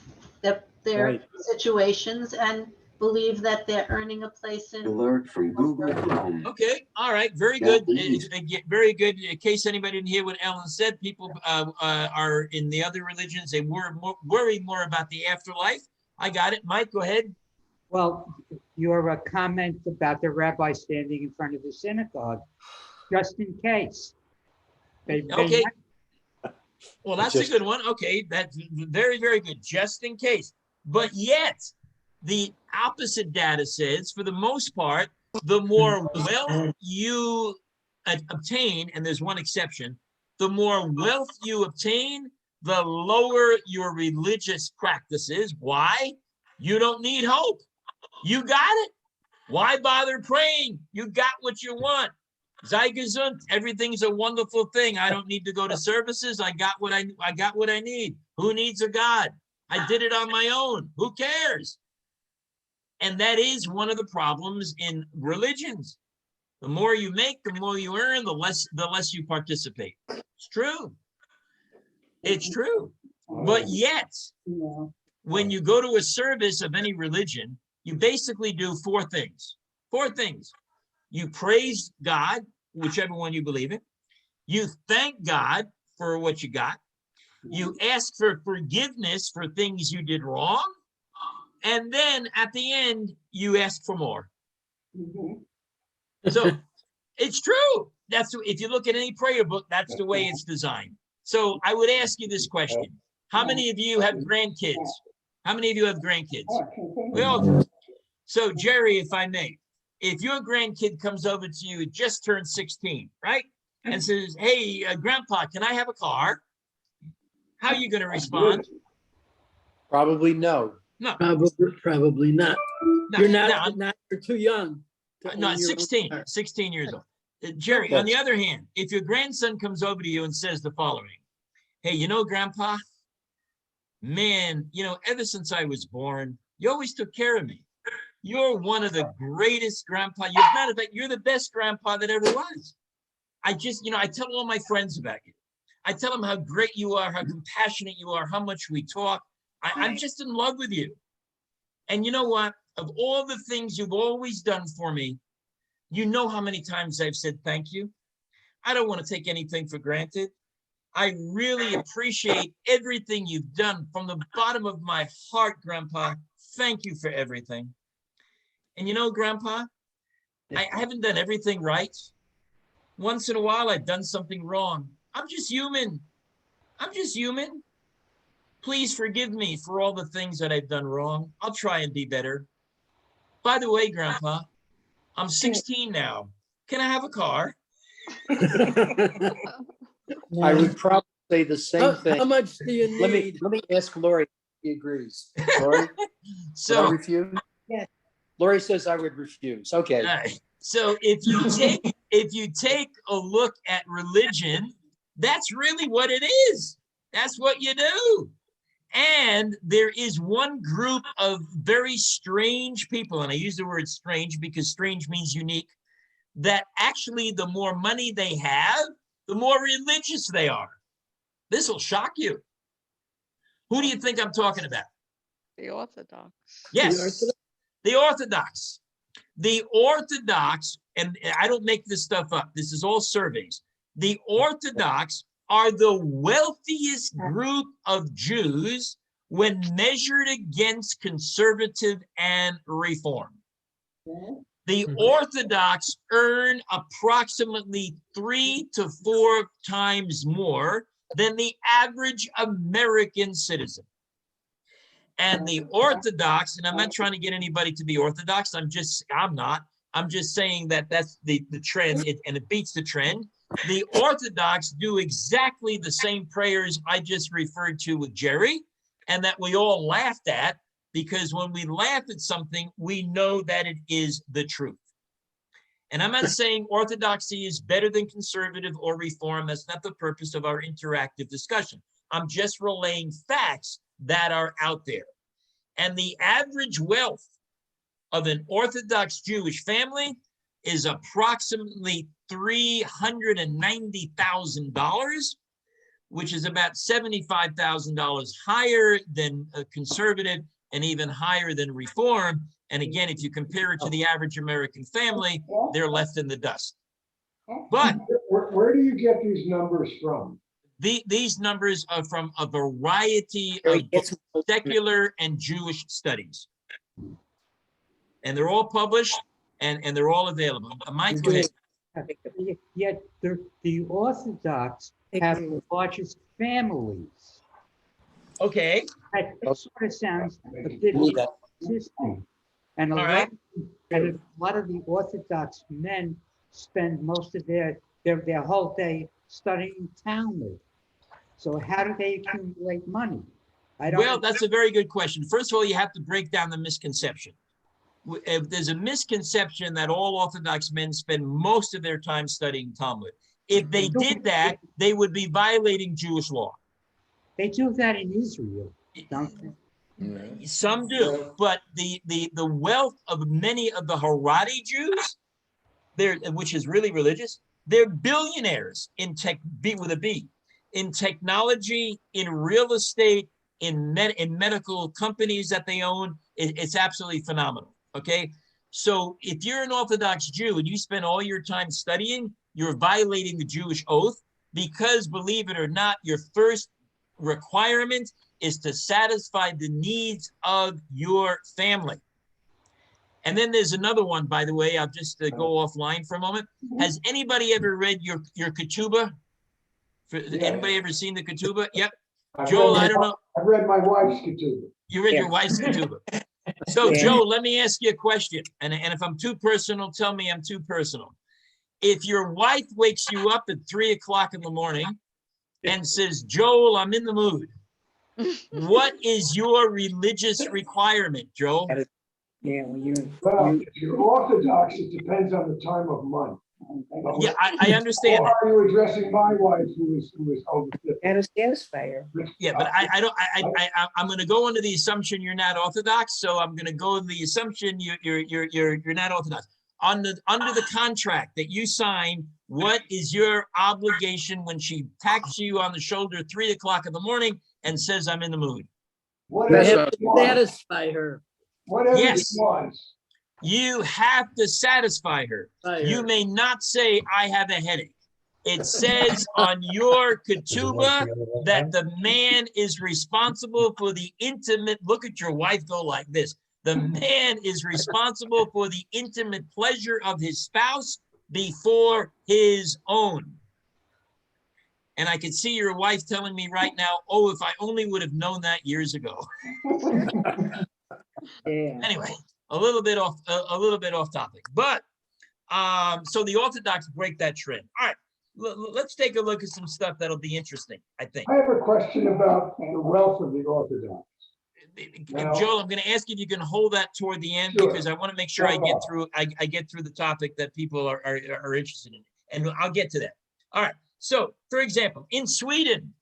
their Right. situations and believe that they're earning a place in. Alert from Google Chrome. Okay, all right, very Yeah, good. please. Very good. In case anybody didn't hear what Ellen said, people are in the other religions, they worry more about the afterlife. I got it. Mike, go ahead. Well, your comment about the rabbi standing in front of the synagogue, just in case. Okay. Well, that's Just- a good one. Okay, that's very, very good, just in case. But yet, the opposite data says, for the most part, the more wealth you obtain, and there's one exception, the more wealth you obtain, the lower your religious practices. Why? You don't need hope. You got it. Why bother praying? You got what you want. Sei gesund. Everything's a wonderful thing. I don't need to go to services. I got what I need. Who needs a God? I did it on my own. Who cares? And that is one of the problems in religions. The more you make, the more you earn, the less you participate. It's true. It's true. But yet, when you go to a service of any religion, you basically do four things. Four things. You praise God, whichever one you believe in. You thank God for what you got. You ask for forgiveness for things you did wrong. And then at the end, you ask for more. So it's true. If you look at any prayer book, that's the way it's designed. So I would ask you this question. How many of you have grandkids? How many of you have grandkids? We all do. So Jerry, if I may, if your grandkid comes over to you, just turned 16, right? And says, hey, Grandpa, can I have a car? How are you going to respond? Probably no. No. Probably not. No, You're no, not, you're too young. to No, own your own 16, car. 16 years old. Jerry, on the other hand, if your grandson comes over to you and says the following, hey, you know, Grandpa, man, you know, ever since I was born, you always took care of me. You're one of the greatest grandpa. Matter of fact, you're the best grandpa that ever was. I just, I tell all my friends about you. I tell them how great you are, how compassionate you are, how much we talk. I'm just in love with you. And you know what? Of all the things you've always done for me, you know how many times I've said thank you. I don't want to take anything for granted. I really appreciate everything you've done from the bottom of my heart, Grandpa. Thank you for everything. And you know, Grandpa, I haven't done everything right. Once in a while, I've done something wrong. I'm just human. I'm just human. Please forgive me for all the things that I've done wrong. I'll try and be better. By the way, Grandpa, I'm 16 now. Can I have a car? I would probably say the same How thing. much do you need? Let me ask Lori if he agrees. Lori, would I So, refuse? Yeah. Lori says I would refuse. Okay. all right. So if you take a look at religion, that's really what it is. That's what you do. And there is one group of very strange people, and I use the word strange because strange means unique, that actually the more money they have, the more religious they are. This will shock you. Who do you think I'm talking about? The Orthodox. Yes, the Orthodox. The Orthodox, and I don't make this stuff up, this is all surveys. The Orthodox are the wealthiest group of Jews when measured against conservative and reform. The Orthodox earn approximately 3 to 4 times more than the average American citizen. And the Orthodox, and I'm not trying to get anybody to be Orthodox, I'm just saying that that's the trend, and it beats the trend. The Orthodox do exactly the same prayers I just referred to with Jerry, and that we all laughed at, because when we laugh at something, we know that it is the truth. And I'm not saying Orthodoxy is better than conservative or reform. That's not the purpose of our interactive discussion. I'm just relaying facts that are out there. And the average wealth of an Orthodox Jewish family is approximately $390,000, which is about $75,000 higher than a conservative and even higher than reform. And again, if you compare it to the average American family, they're left in the dust. But Where do you get these numbers from? these numbers are from a variety of secular and Jewish studies. And they're all published and they're all available. Mike, go ahead. Yet the Orthodox have the largest families. Okay. That sort of sounds a bit existing. And a lot of the Orthodox men spend most of their whole day studying Talmud. So how do they accumulate money? Well, that's a very good question. First of all, you have to break down the misconception. There's a misconception that all Orthodox men spend most of their time studying Talmud. If they did that, they would be violating Jewish law. They do that in Israel, don't they? Some do, but the wealth of many of the Haredi Jews, which is really religious, they're billionaires in tech, with a B, in technology, in real estate, in medical companies that they own. It's absolutely phenomenal. Okay, so if you're an Orthodox Jew and you spend all your time studying, you're violating the Jewish oath, because believe it or not, your first requirement is to satisfy the needs of your family. And then there's another one, by the way. I'll just go offline for a moment. Has anybody ever read your ketubah? Anybody ever seen the ketubah? Yep. Joel, I don't know. I've read my wife's ketubah. You read your wife's ketubah. So, Joe, let me ask you a question. And if I'm too personal, tell me I'm too personal. If your wife wakes you up at 3 o'clock in the morning and says, Joel, I'm in the mood, what is your religious requirement, Joel? Well, if you're Orthodox, it depends on the time of month. Yeah, I understand that. Are you addressing my wife who is over 50? And a satisfy her. Yeah, but I'm going to go into the assumption you're not Orthodox, so I'm going to go in the assumption you're not Orthodox. Under the contract that you sign, what is your obligation when she taps you on the shoulder at 3 o'clock in the morning and says, I'm in the mood? Satisfy her. Whatever yes. she wants. You have to satisfy her. You may not say, I have a headache. It says on your ketubah that the man is responsible for the intimate, look at your wife go like this. The man is responsible for the intimate pleasure of his spouse before his own. And I can see your wife telling me right now, oh, if I only would have known that years ago. Anyway, a little bit off topic, but so the Orthodox break that trend. All right, let's take a look at some stuff that'll be interesting, I think. I have a question about the wealth of the Orthodox. Now- Joel, I'm going to ask if you can hold that toward the end Sure. because I want to make sure I No get problem. through. I get through the topic that people are interested in, and I'll get to that. All right. So, for example, in Sweden,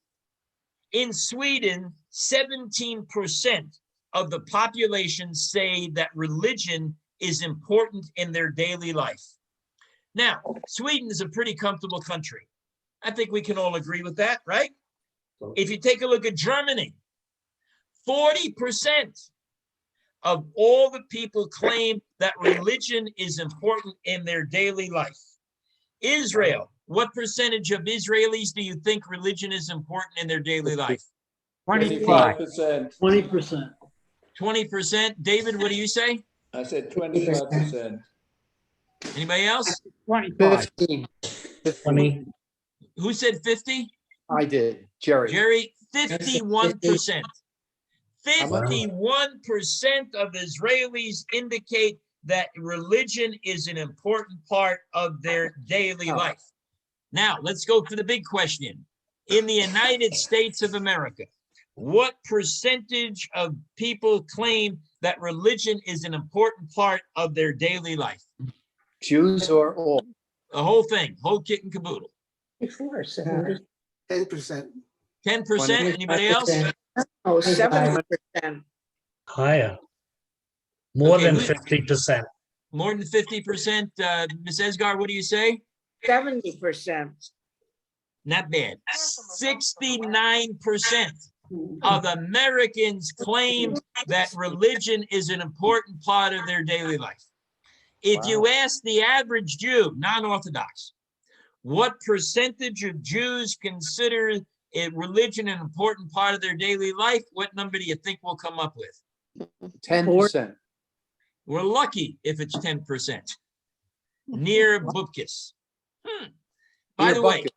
17% of the population say that religion is important in their daily life. Now, Sweden is a pretty comfortable country. I think we can all agree with that, right? If you take a look at Germany, 40% of all the people claim that religion is important in their daily life. Israel, what percentage of Israelis do you think religion is important in their daily life? 25. 20%. 20%. David, what do you say? I said 25%. Anybody else? 25. 15. 20. Who said 50? I did, Jerry. Jerry, 51%. How much? 51% of Israelis indicate that religion is an important part of their daily life. Now, let's go to the big question. In the United States of America, what percentage of people claim that religion is an important part of their daily life? Jews or all? The whole thing, whole kit and caboodle. Before, 70. 10%. 10%, anybody else? Oh, 70%. Higher. More Okay, than who- 50%. More than 50%. Ms. Esgar, what do you say? 70%. Not bad. 69% of Americans claim that religion is an important part of their daily life. If you ask the average Jew, non-Orthodox, what percentage of Jews consider religion an important part of their daily life, what number do you think we'll come up with? 10%. We're lucky if it's 10%. Near Bupkis. By Near the way, Bupkis.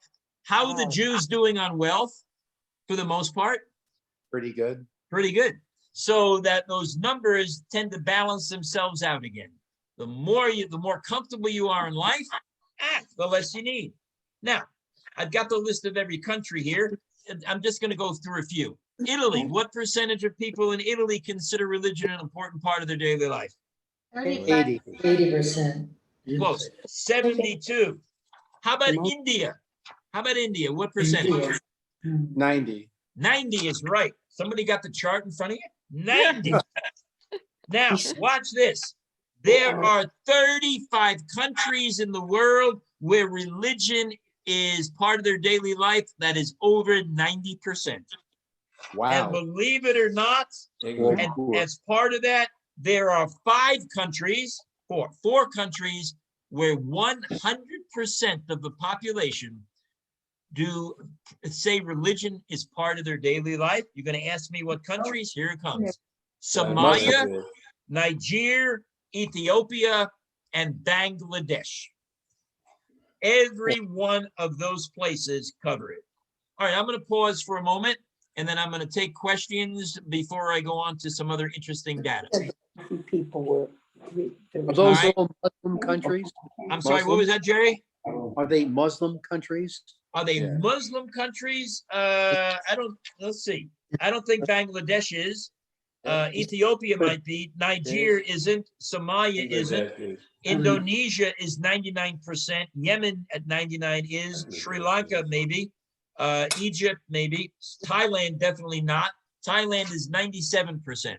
how are the Jews doing on wealth for the most part? Pretty good. Pretty good. So that those numbers tend to balance themselves out again. The more comfortable you are in life, the less you need. Now, I've got the list of every country here. And I'm just going to go through a few. Italy, what percentage of people in Italy consider religion an important part of their daily life? 80. 80%. Close. 72. How about India? How about India? What percentage? 90. 90 is right. Somebody got the chart in front of you? 90. Now, watch this. There are 35 countries in the world where religion is part of their daily life that is over 90%. And Wow. believe it or not, Exactly. and as part of that, there are four countries where 100% of the population do say religion is part of their daily life. You're going to ask me what countries? Here it comes. Somalia, Nigeria, Ethiopia, and Bangladesh. Every one of those places cover it. All right, I'm going to pause for a moment, and then I'm going to take questions before I go on to some other interesting data. People were. Are those right. all Muslim countries? I'm sorry, what was that, Jerry? Are they Muslim countries? Are they Yeah. Muslim countries? Let's see. I don't think Bangladesh is. Ethiopia might be. Nigeria isn't. Somalia isn't. Exactly. Indonesia is 99%. Yemen at 99 is. Sri Lanka maybe. Egypt maybe. Thailand definitely not. Thailand is 97%.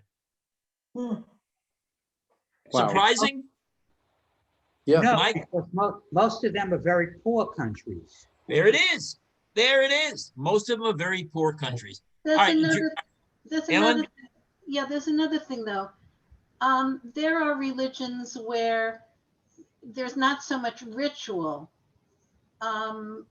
Wow. Surprising? Yeah. No, Mike? because most of them are very poor countries. There it is. There it is. Most of them are very poor countries. There's All right, another, Ellen? there's another thing though. There are religions where there's not so much ritual. I'm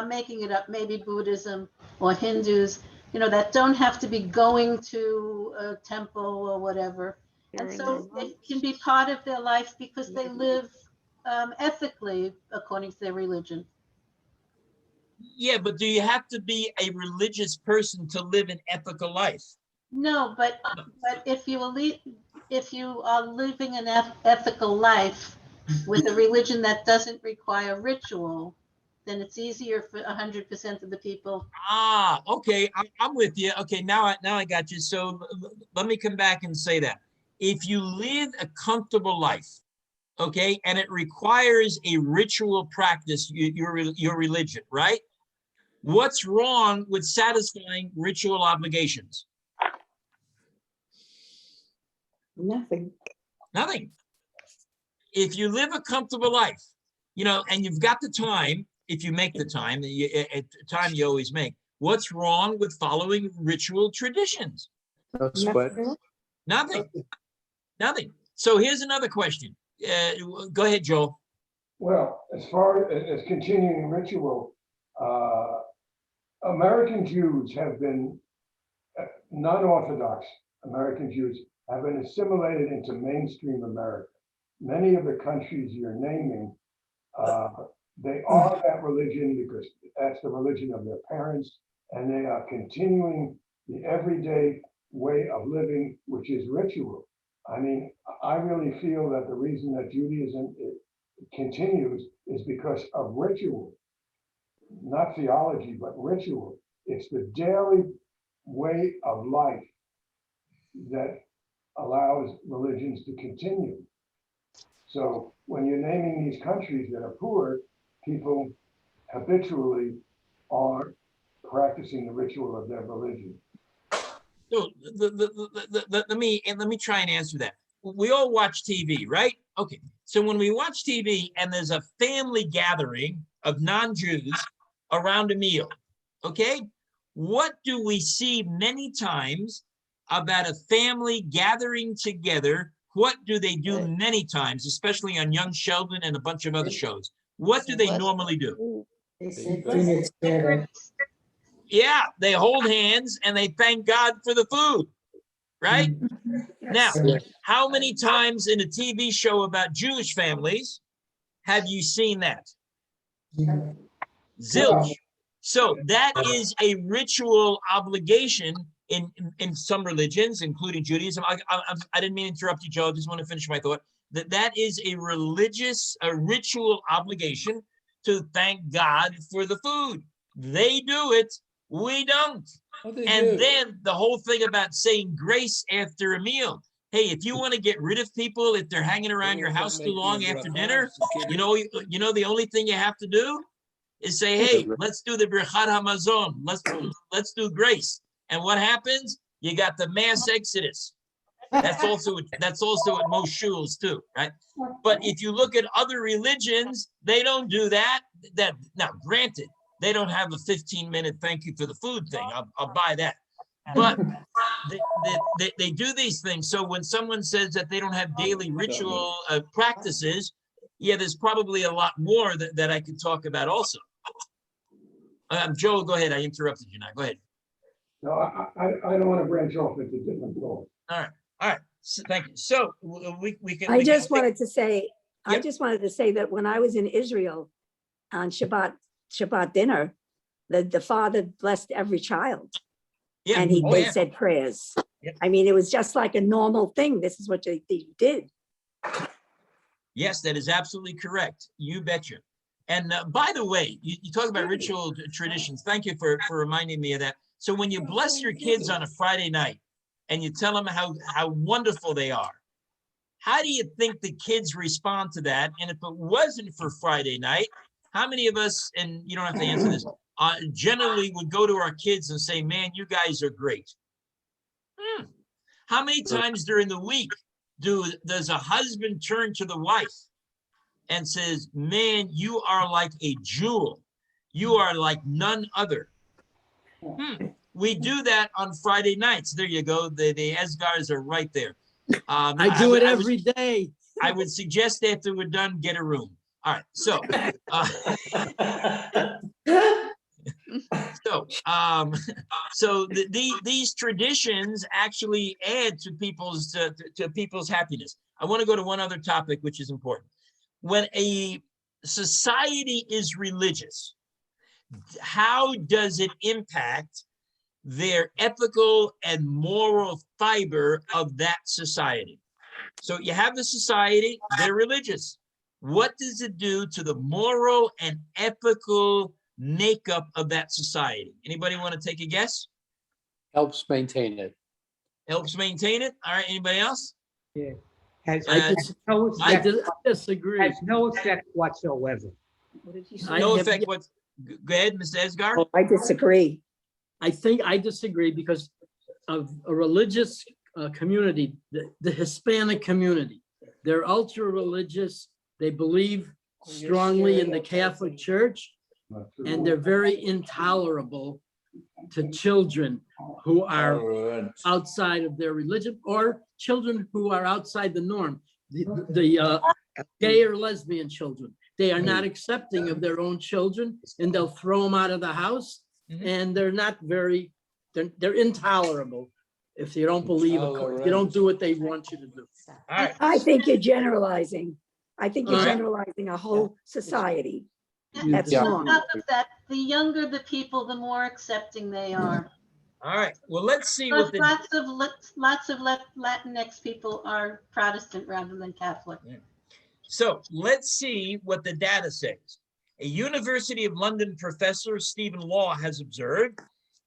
making it up, maybe Buddhism or Hindus, that don't have to be going to a temple or whatever. And so it can be part of their life because they live ethically according to their religion. Yeah, but do you have to be a religious person to live an ethical life? No, but if you are living an ethical life, with a religion that doesn't require ritual, then it's easier for 100% of the people. Ah, okay, I'm with you. Okay, now I got you. So let me come back and say that. If you live a comfortable life, okay, and it requires a ritual practice, your religion, right? What's wrong with satisfying ritual obligations? Nothing. Nothing. If you live a comfortable life, you know, and you've got the time, if you make the time, time you always make, what's wrong with following ritual traditions? No sweat. Nothing. Nothing. So here's another question. Go ahead, Joel. Well, as far as continuing ritual, American Jews have been, non-Orthodox American Jews have been assimilated into mainstream America. Many of the countries you're naming, they are that religion because that's the religion of their parents, and they are continuing the everyday way of living, which is ritual. I mean, I really feel that the reason that Judaism continues is because of ritual, not theology, but ritual. It's the daily way of life that allows religions to continue. So when you're naming these countries that are poor, people habitually are practicing the ritual of their religion. So let me try and answer that. We all watch TV, right? Okay. So when we watch TV and there's a family gathering of non-Jews around a meal, okay? What do we see many times about a family gathering together? What do they do many times, especially on Young Sheldon and a bunch of other shows? What do they normally do? Yeah, they hold hands and they thank God for the food, right? Now, how many times in a TV show about Jewish families have you seen that? Zilch. So that is a ritual obligation in some religions, including Judaism. I didn't mean to interrupt you, Joe. I just want to finish my thought. That is a ritual obligation to thank God for the food. They do it. We don't. And then the whole thing about saying grace after a meal. Hey, if you want to get rid of people, if they're hanging around your house too long after dinner, you know the only thing you have to do is say, hey, let's do the Birchat Hamazon. Let's do grace. And what happens? You got the mass exodus. That's also at most shuls too, right? But if you look at other religions, they don't do that. Now, granted, they don't have a 15-minute thank you for the food thing. I'll buy that. But they do these things. So when someone says that they don't have daily ritual practices, yeah, there's probably a lot more that I could talk about also. Joel, go ahead. I interrupted you now. Go ahead. No, I don't want to branch off into different goals. All right. So, thank you. So we can. I just wanted to say that when I was in Israel on Shabbat dinner, the father blessed every child. Yeah. And they said prayers. Yep. I mean, it was just like a normal thing. This is what they did. Yes, that is absolutely correct. You betcha. And by the way, you talk about ritual traditions. Thank you for reminding me of that. So when you bless your kids on a Friday night and you tell them how wonderful they are, how do you think the kids respond to that? And if it wasn't for Friday night, how many of us, and you don't have to answer this, generally would go to our kids and say, man, you guys are great. How many times during the week does a husband turn to the wife and says, man, you are like a jewel. You are like none other. We do that on Friday nights. There you go. The Esgars are right there. I do it every day. I would suggest after we're done, get a room. All right. So, these traditions actually add to people's happiness. I want to go to one other topic, which is important. When a society is religious, how does it impact their ethical and moral fiber of that society? So you have the society, they're religious. what does it do to the moral and ethical makeup of that society? Anybody want to take a guess? Helps maintain it. Helps maintain it? All right, anybody else? Yeah. Has, I has no I effect, disagree. has no effect whatsoever. What did you I No have effect yet- what, go ahead, Mr. Esgar. I disagree. I disagree because of a religious community, the Hispanic community. They're ultra religious. They believe strongly in the Catholic Church, and they're very intolerable to children who are outside of their religion or children who are outside the norm. The gay or lesbian children, they are not accepting of their own children, and they'll throw them out of the house. And they're not very, they're intolerable if you don't believe, if you don't do what they want you to do. All right. I think you're generalizing. I think you're Alright. generalizing a whole society. And That's Yeah. on wrong. top of that, the younger the people, the more accepting they are. All right. Well, let's see what But the, lots of Latinx people are Protestant rather than Catholic. so let's see what the data says. A University of London professor, Stephen Law, has observed,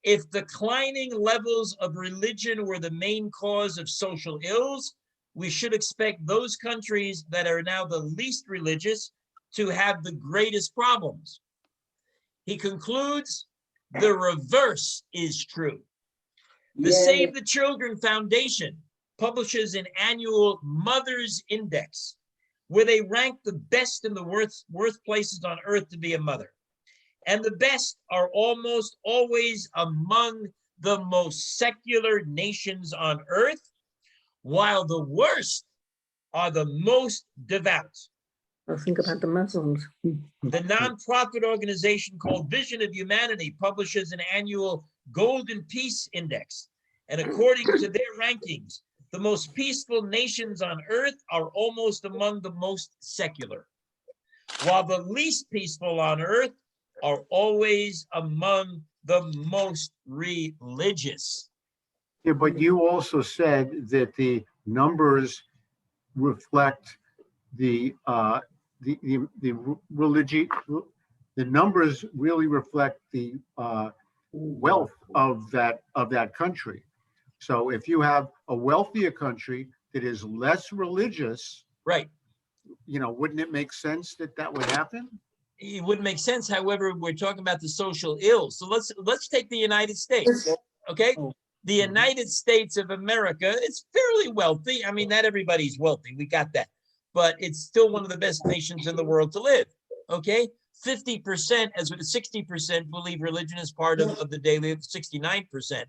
if declining levels of religion were the main cause of social ills, we should expect those countries that are now the least religious to have the greatest problems. He concludes, the reverse is true. The Save the Children Foundation publishes an annual Mother's Index, where they rank the best and the worst places on earth to be a mother. And the best are almost always among the most secular nations on earth, while the worst are the most devout. Well, think about the Muslims. The nonprofit organization called Vision of Humanity publishes an annual Golden Peace Index. And according to their rankings, the most peaceful nations on earth are almost among the most secular, while the least peaceful on earth are always among the most religious. Yeah, but you also said that the numbers reflect the religion. The numbers really reflect the wealth of that country. So if you have a wealthier country that is less religious, right? Wouldn't it make sense that that would happen? It wouldn't make sense. However, we're talking about the social ills. So let's take the United States. Okay, the United States of America, it's fairly wealthy. I mean, not everybody's wealthy. We got that, but it's still one of the best nations in the world to live. Okay, 50%, as with 60% believe religion is part of the daily. 69%.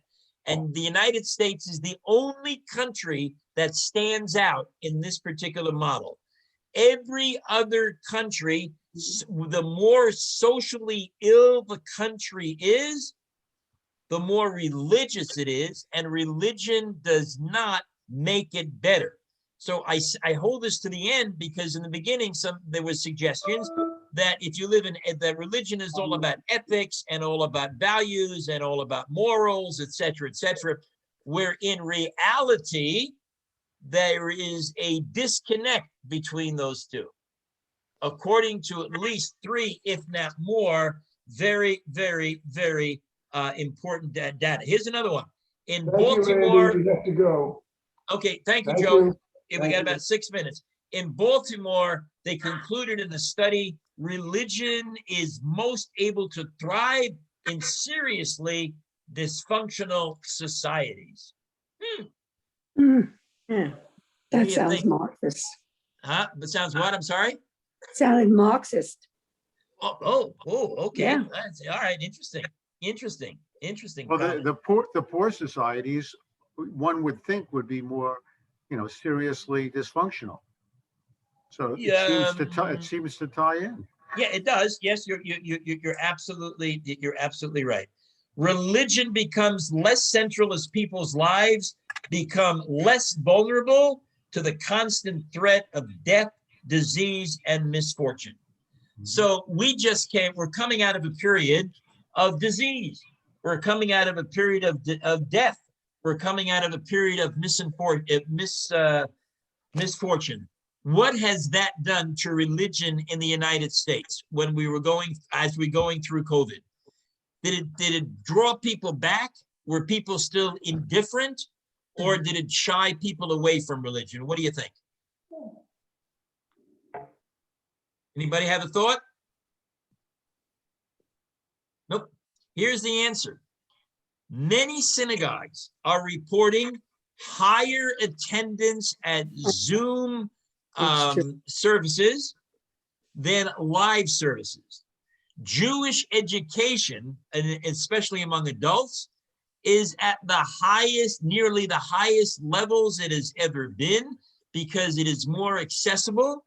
And the United States is the only country that stands out in this particular model. Every other country, the more socially ill the country is, the more religious it is, and religion does not make it better. So I hold this to the end because in the beginning, there were suggestions that if you live in, that religion is all about ethics and all about values and all about morals, et cetera, where in reality, there is a disconnect between those two. According to at least 3, if not more, very, very, very important data. Here's another one. In Baltimore, You have to go. okay, thank you, Thank Joe. you. We Thank got you. about 6 minutes. In Baltimore, they concluded in a study, religion is most able to thrive in seriously dysfunctional societies. Yeah, What do that you sounds think? Marxist. Huh? That sounds what? I'm sorry? Sounded Marxist. Oh, okay. Yeah. That's, all right. Interesting. Well, comment. the poor societies, one would think would be more, seriously dysfunctional. So it seems to tie in. Yeah, it does. Yes, you're absolutely right. Religion becomes less central as people's lives become less vulnerable to the constant threat of death, disease, and misfortune. So we're coming out of a period of disease. We're coming out of a period of death. We're coming out of a period of misfortune. What has that done to religion in the United States when we were going through COVID? Did it draw people back? Were people still indifferent, or did it shy people away from religion? What do you think? Anybody have a thought? Nope. Here's the answer. Many synagogues are reporting higher attendance at Zoom services than live services. Jewish education, and especially among adults, is at the highest, nearly the highest levels it has ever been, because it is more accessible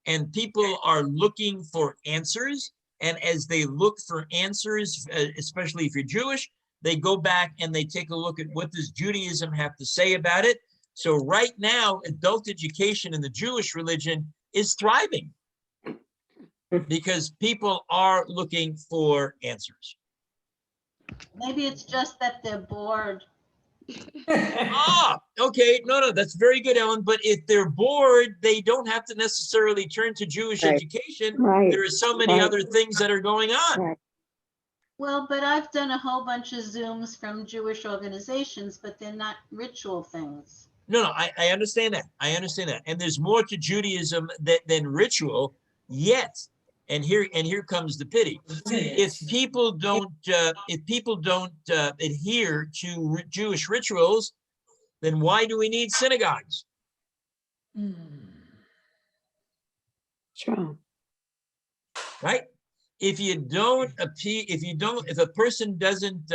and people are looking for answers. And as they look for answers, especially if you're Jewish, they go back and they take a look at what does Judaism have to say about it. So right now, adult education in the Jewish religion is thriving because people are looking for answers. Maybe it's just that they're bored. Okay. No, that's very good, Ellen. But if they're bored, they don't have to necessarily turn to Jewish education. Right. There are so many other things that are going on. Right. Well, but I've done a whole bunch of Zooms from Jewish organizations, but they're not ritual things. No, I understand that. I understand that. And there's more to Judaism than ritual yet. And here comes the pity. If people don't adhere to Jewish rituals, then why do we need synagogues? True. Right? If a person doesn't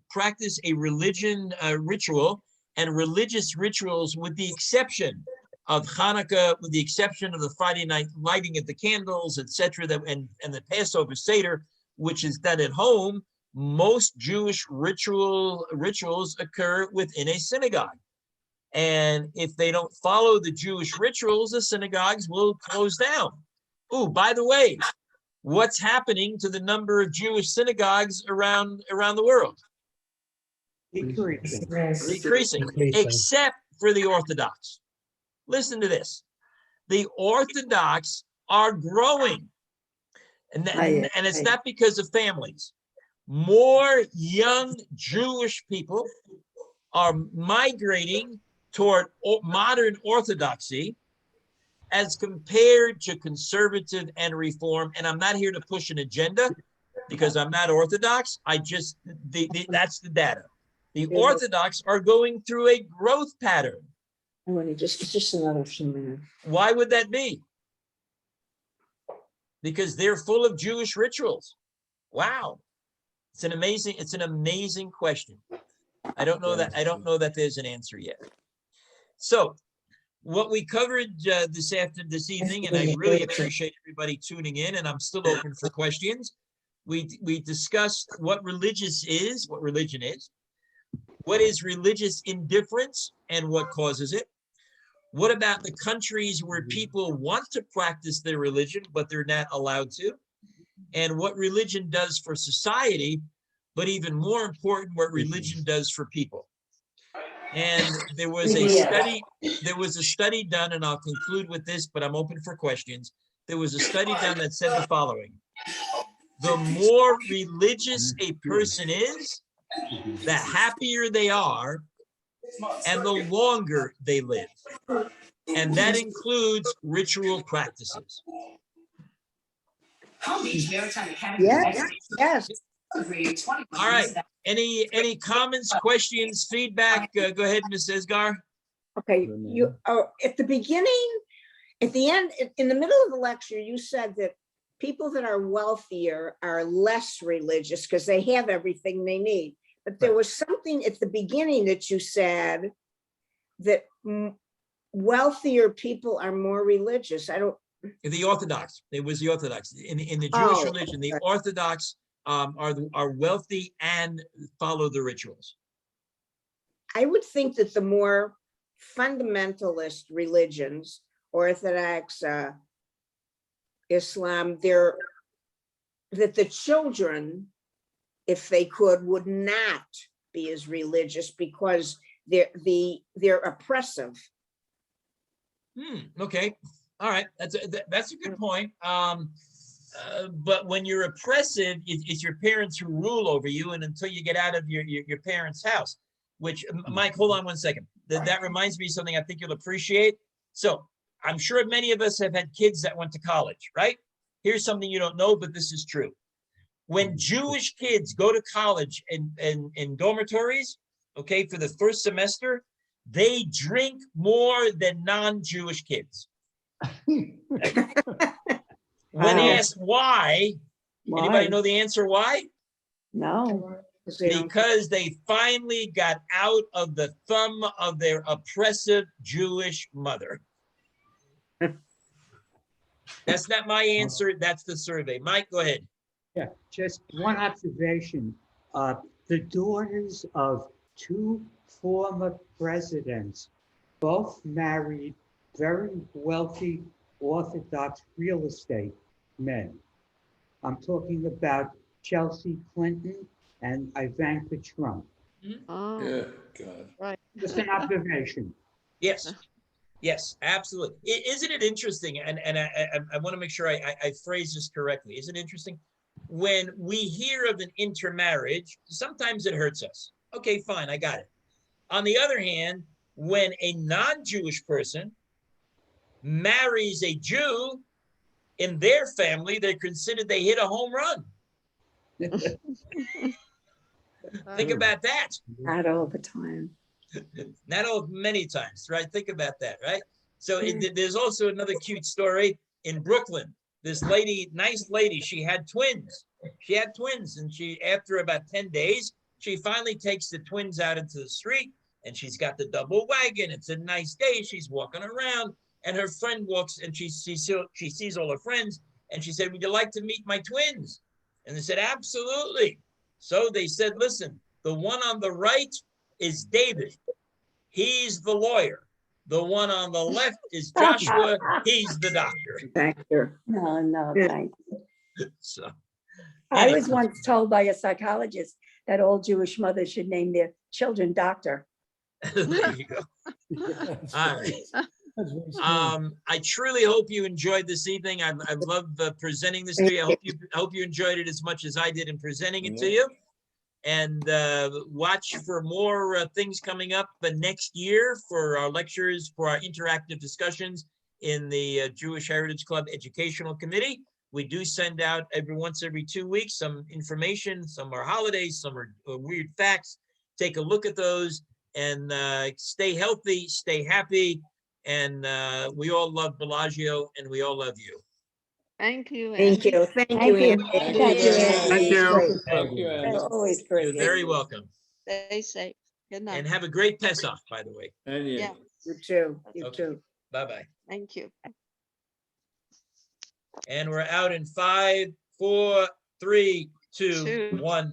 practice a religion ritual, and religious rituals, with the exception of Hanukkah, with the exception of the Friday night lighting of the candles, etc., and the Passover Seder, which is done at home, most Jewish rituals occur within a synagogue. And if they don't follow the Jewish rituals, the synagogues will close down. Oh, by the way, what's happening to the number of Jewish synagogues around the world? Decreasing, except for the Orthodox. Listen to this. The Orthodox are growing. And it's not because of families. More young Jewish people are migrating toward modern Orthodoxy as compared to conservative and reform. And I'm not here to push an agenda because I'm not Orthodox. That's the data. The Orthodox are going through a growth pattern. I want to just another few minutes. Why would that be? Because they're full of Jewish rituals. Wow. It's an amazing question. I don't know that there's an answer yet. So what we covered this evening, and I really appreciate everybody tuning in, and I'm still open for questions. We discussed what religion is, what is religious indifference and what causes it. What about the countries where people want to practice their religion, but they're not allowed to? And what religion does for society, but even more important, what religion does for people. And there was a study done, and I'll conclude with this, but I'm open for questions. There was a study done that said the following: the more religious a person is, the happier they are, and the longer they live. And that includes ritual practices. Yes. All right. Any comments, questions, feedback? Go ahead, Ms. Esgar. Okay, at the beginning, at the end, in the middle of the lecture, you said that people that are wealthier are less religious because they have everything they need. But there was something at the beginning that you said that wealthier people are more religious. The Orthodox. It was the Orthodox. In the Jewish religion, the Orthodox are wealthy and follow the rituals. I would think that the more fundamentalist religions, Orthodox, Islam, that the children, if they could, would not be as religious because they're oppressive. Okay, all right, that's a good point. But when you're oppressive, it's your parents who rule over you, and until you get out of your parents' house, which, Mike, hold on one second. That reminds me of something I think you'll appreciate. So I'm sure many of us have had kids that went to college, right? Here's something you don't know, but this is true. When Jewish kids go to college in dormitories, okay, for the first semester, they drink more than non-Jewish kids. When Wow. asked why, anybody know the answer why? No. Because they finally got out of the thumb of their oppressive Jewish mother. That's not my answer. That's the survey. Mike, go ahead. Yeah, just one observation. The daughters of two former presidents both married very wealthy Orthodox real estate men. I'm talking about Chelsea Clinton and Ivanka Trump. Oh, Yeah, God. right. Just an observation. Yes. Yes, absolutely. Isn't it interesting? And I want to make sure I phrase this correctly. Isn't it interesting? When we hear of an intermarriage, sometimes it hurts us. Okay, fine, I got it. On the other hand, when a non-Jewish person marries a Jew, in their family, they're considered they hit a home run. Think about that. Not all the time. Not all, many times, right? Think about that, right? So there's also another cute story in Brooklyn. This lady, nice lady, she had twins. She had twins, and after about 10 days, she finally takes the twins out into the street, and she's got the double wagon. It's a nice day. She's walking around, and her friend walks, and she sees all her friends, and she said, "Would you like to meet my twins?" And they said, "Absolutely." So they said, "Listen, the one on the right is David. He's the lawyer. The one on the left is Joshua. He's the doctor." Thank you. No, thank you. So I was once told by a psychologist that all Jewish mothers should name their children doctor. there you go. All right. I truly hope you enjoyed this evening. I love presenting this to you. I hope you enjoyed it as much as I did in presenting it to you. And watch for more things coming up next year for our lectures, for our interactive discussions in the Jewish Heritage Club Educational Committee. We do send out every 2 weeks some information. Some are holidays, some are weird facts. Take a look at those and stay healthy, stay happy. And we all love Bellagio, and we all love you. Thank you. Thank you. Thank you, Andy. Thank you, Andy. Thank you. Thank you, Andy. Always great. You're very welcome. Stay safe. Good night. And have a great Pesach, by the way. And you. Yeah, You too. You Okay. too. Bye-bye. thank you. And we're out in 5, 4, 3, 2, 1.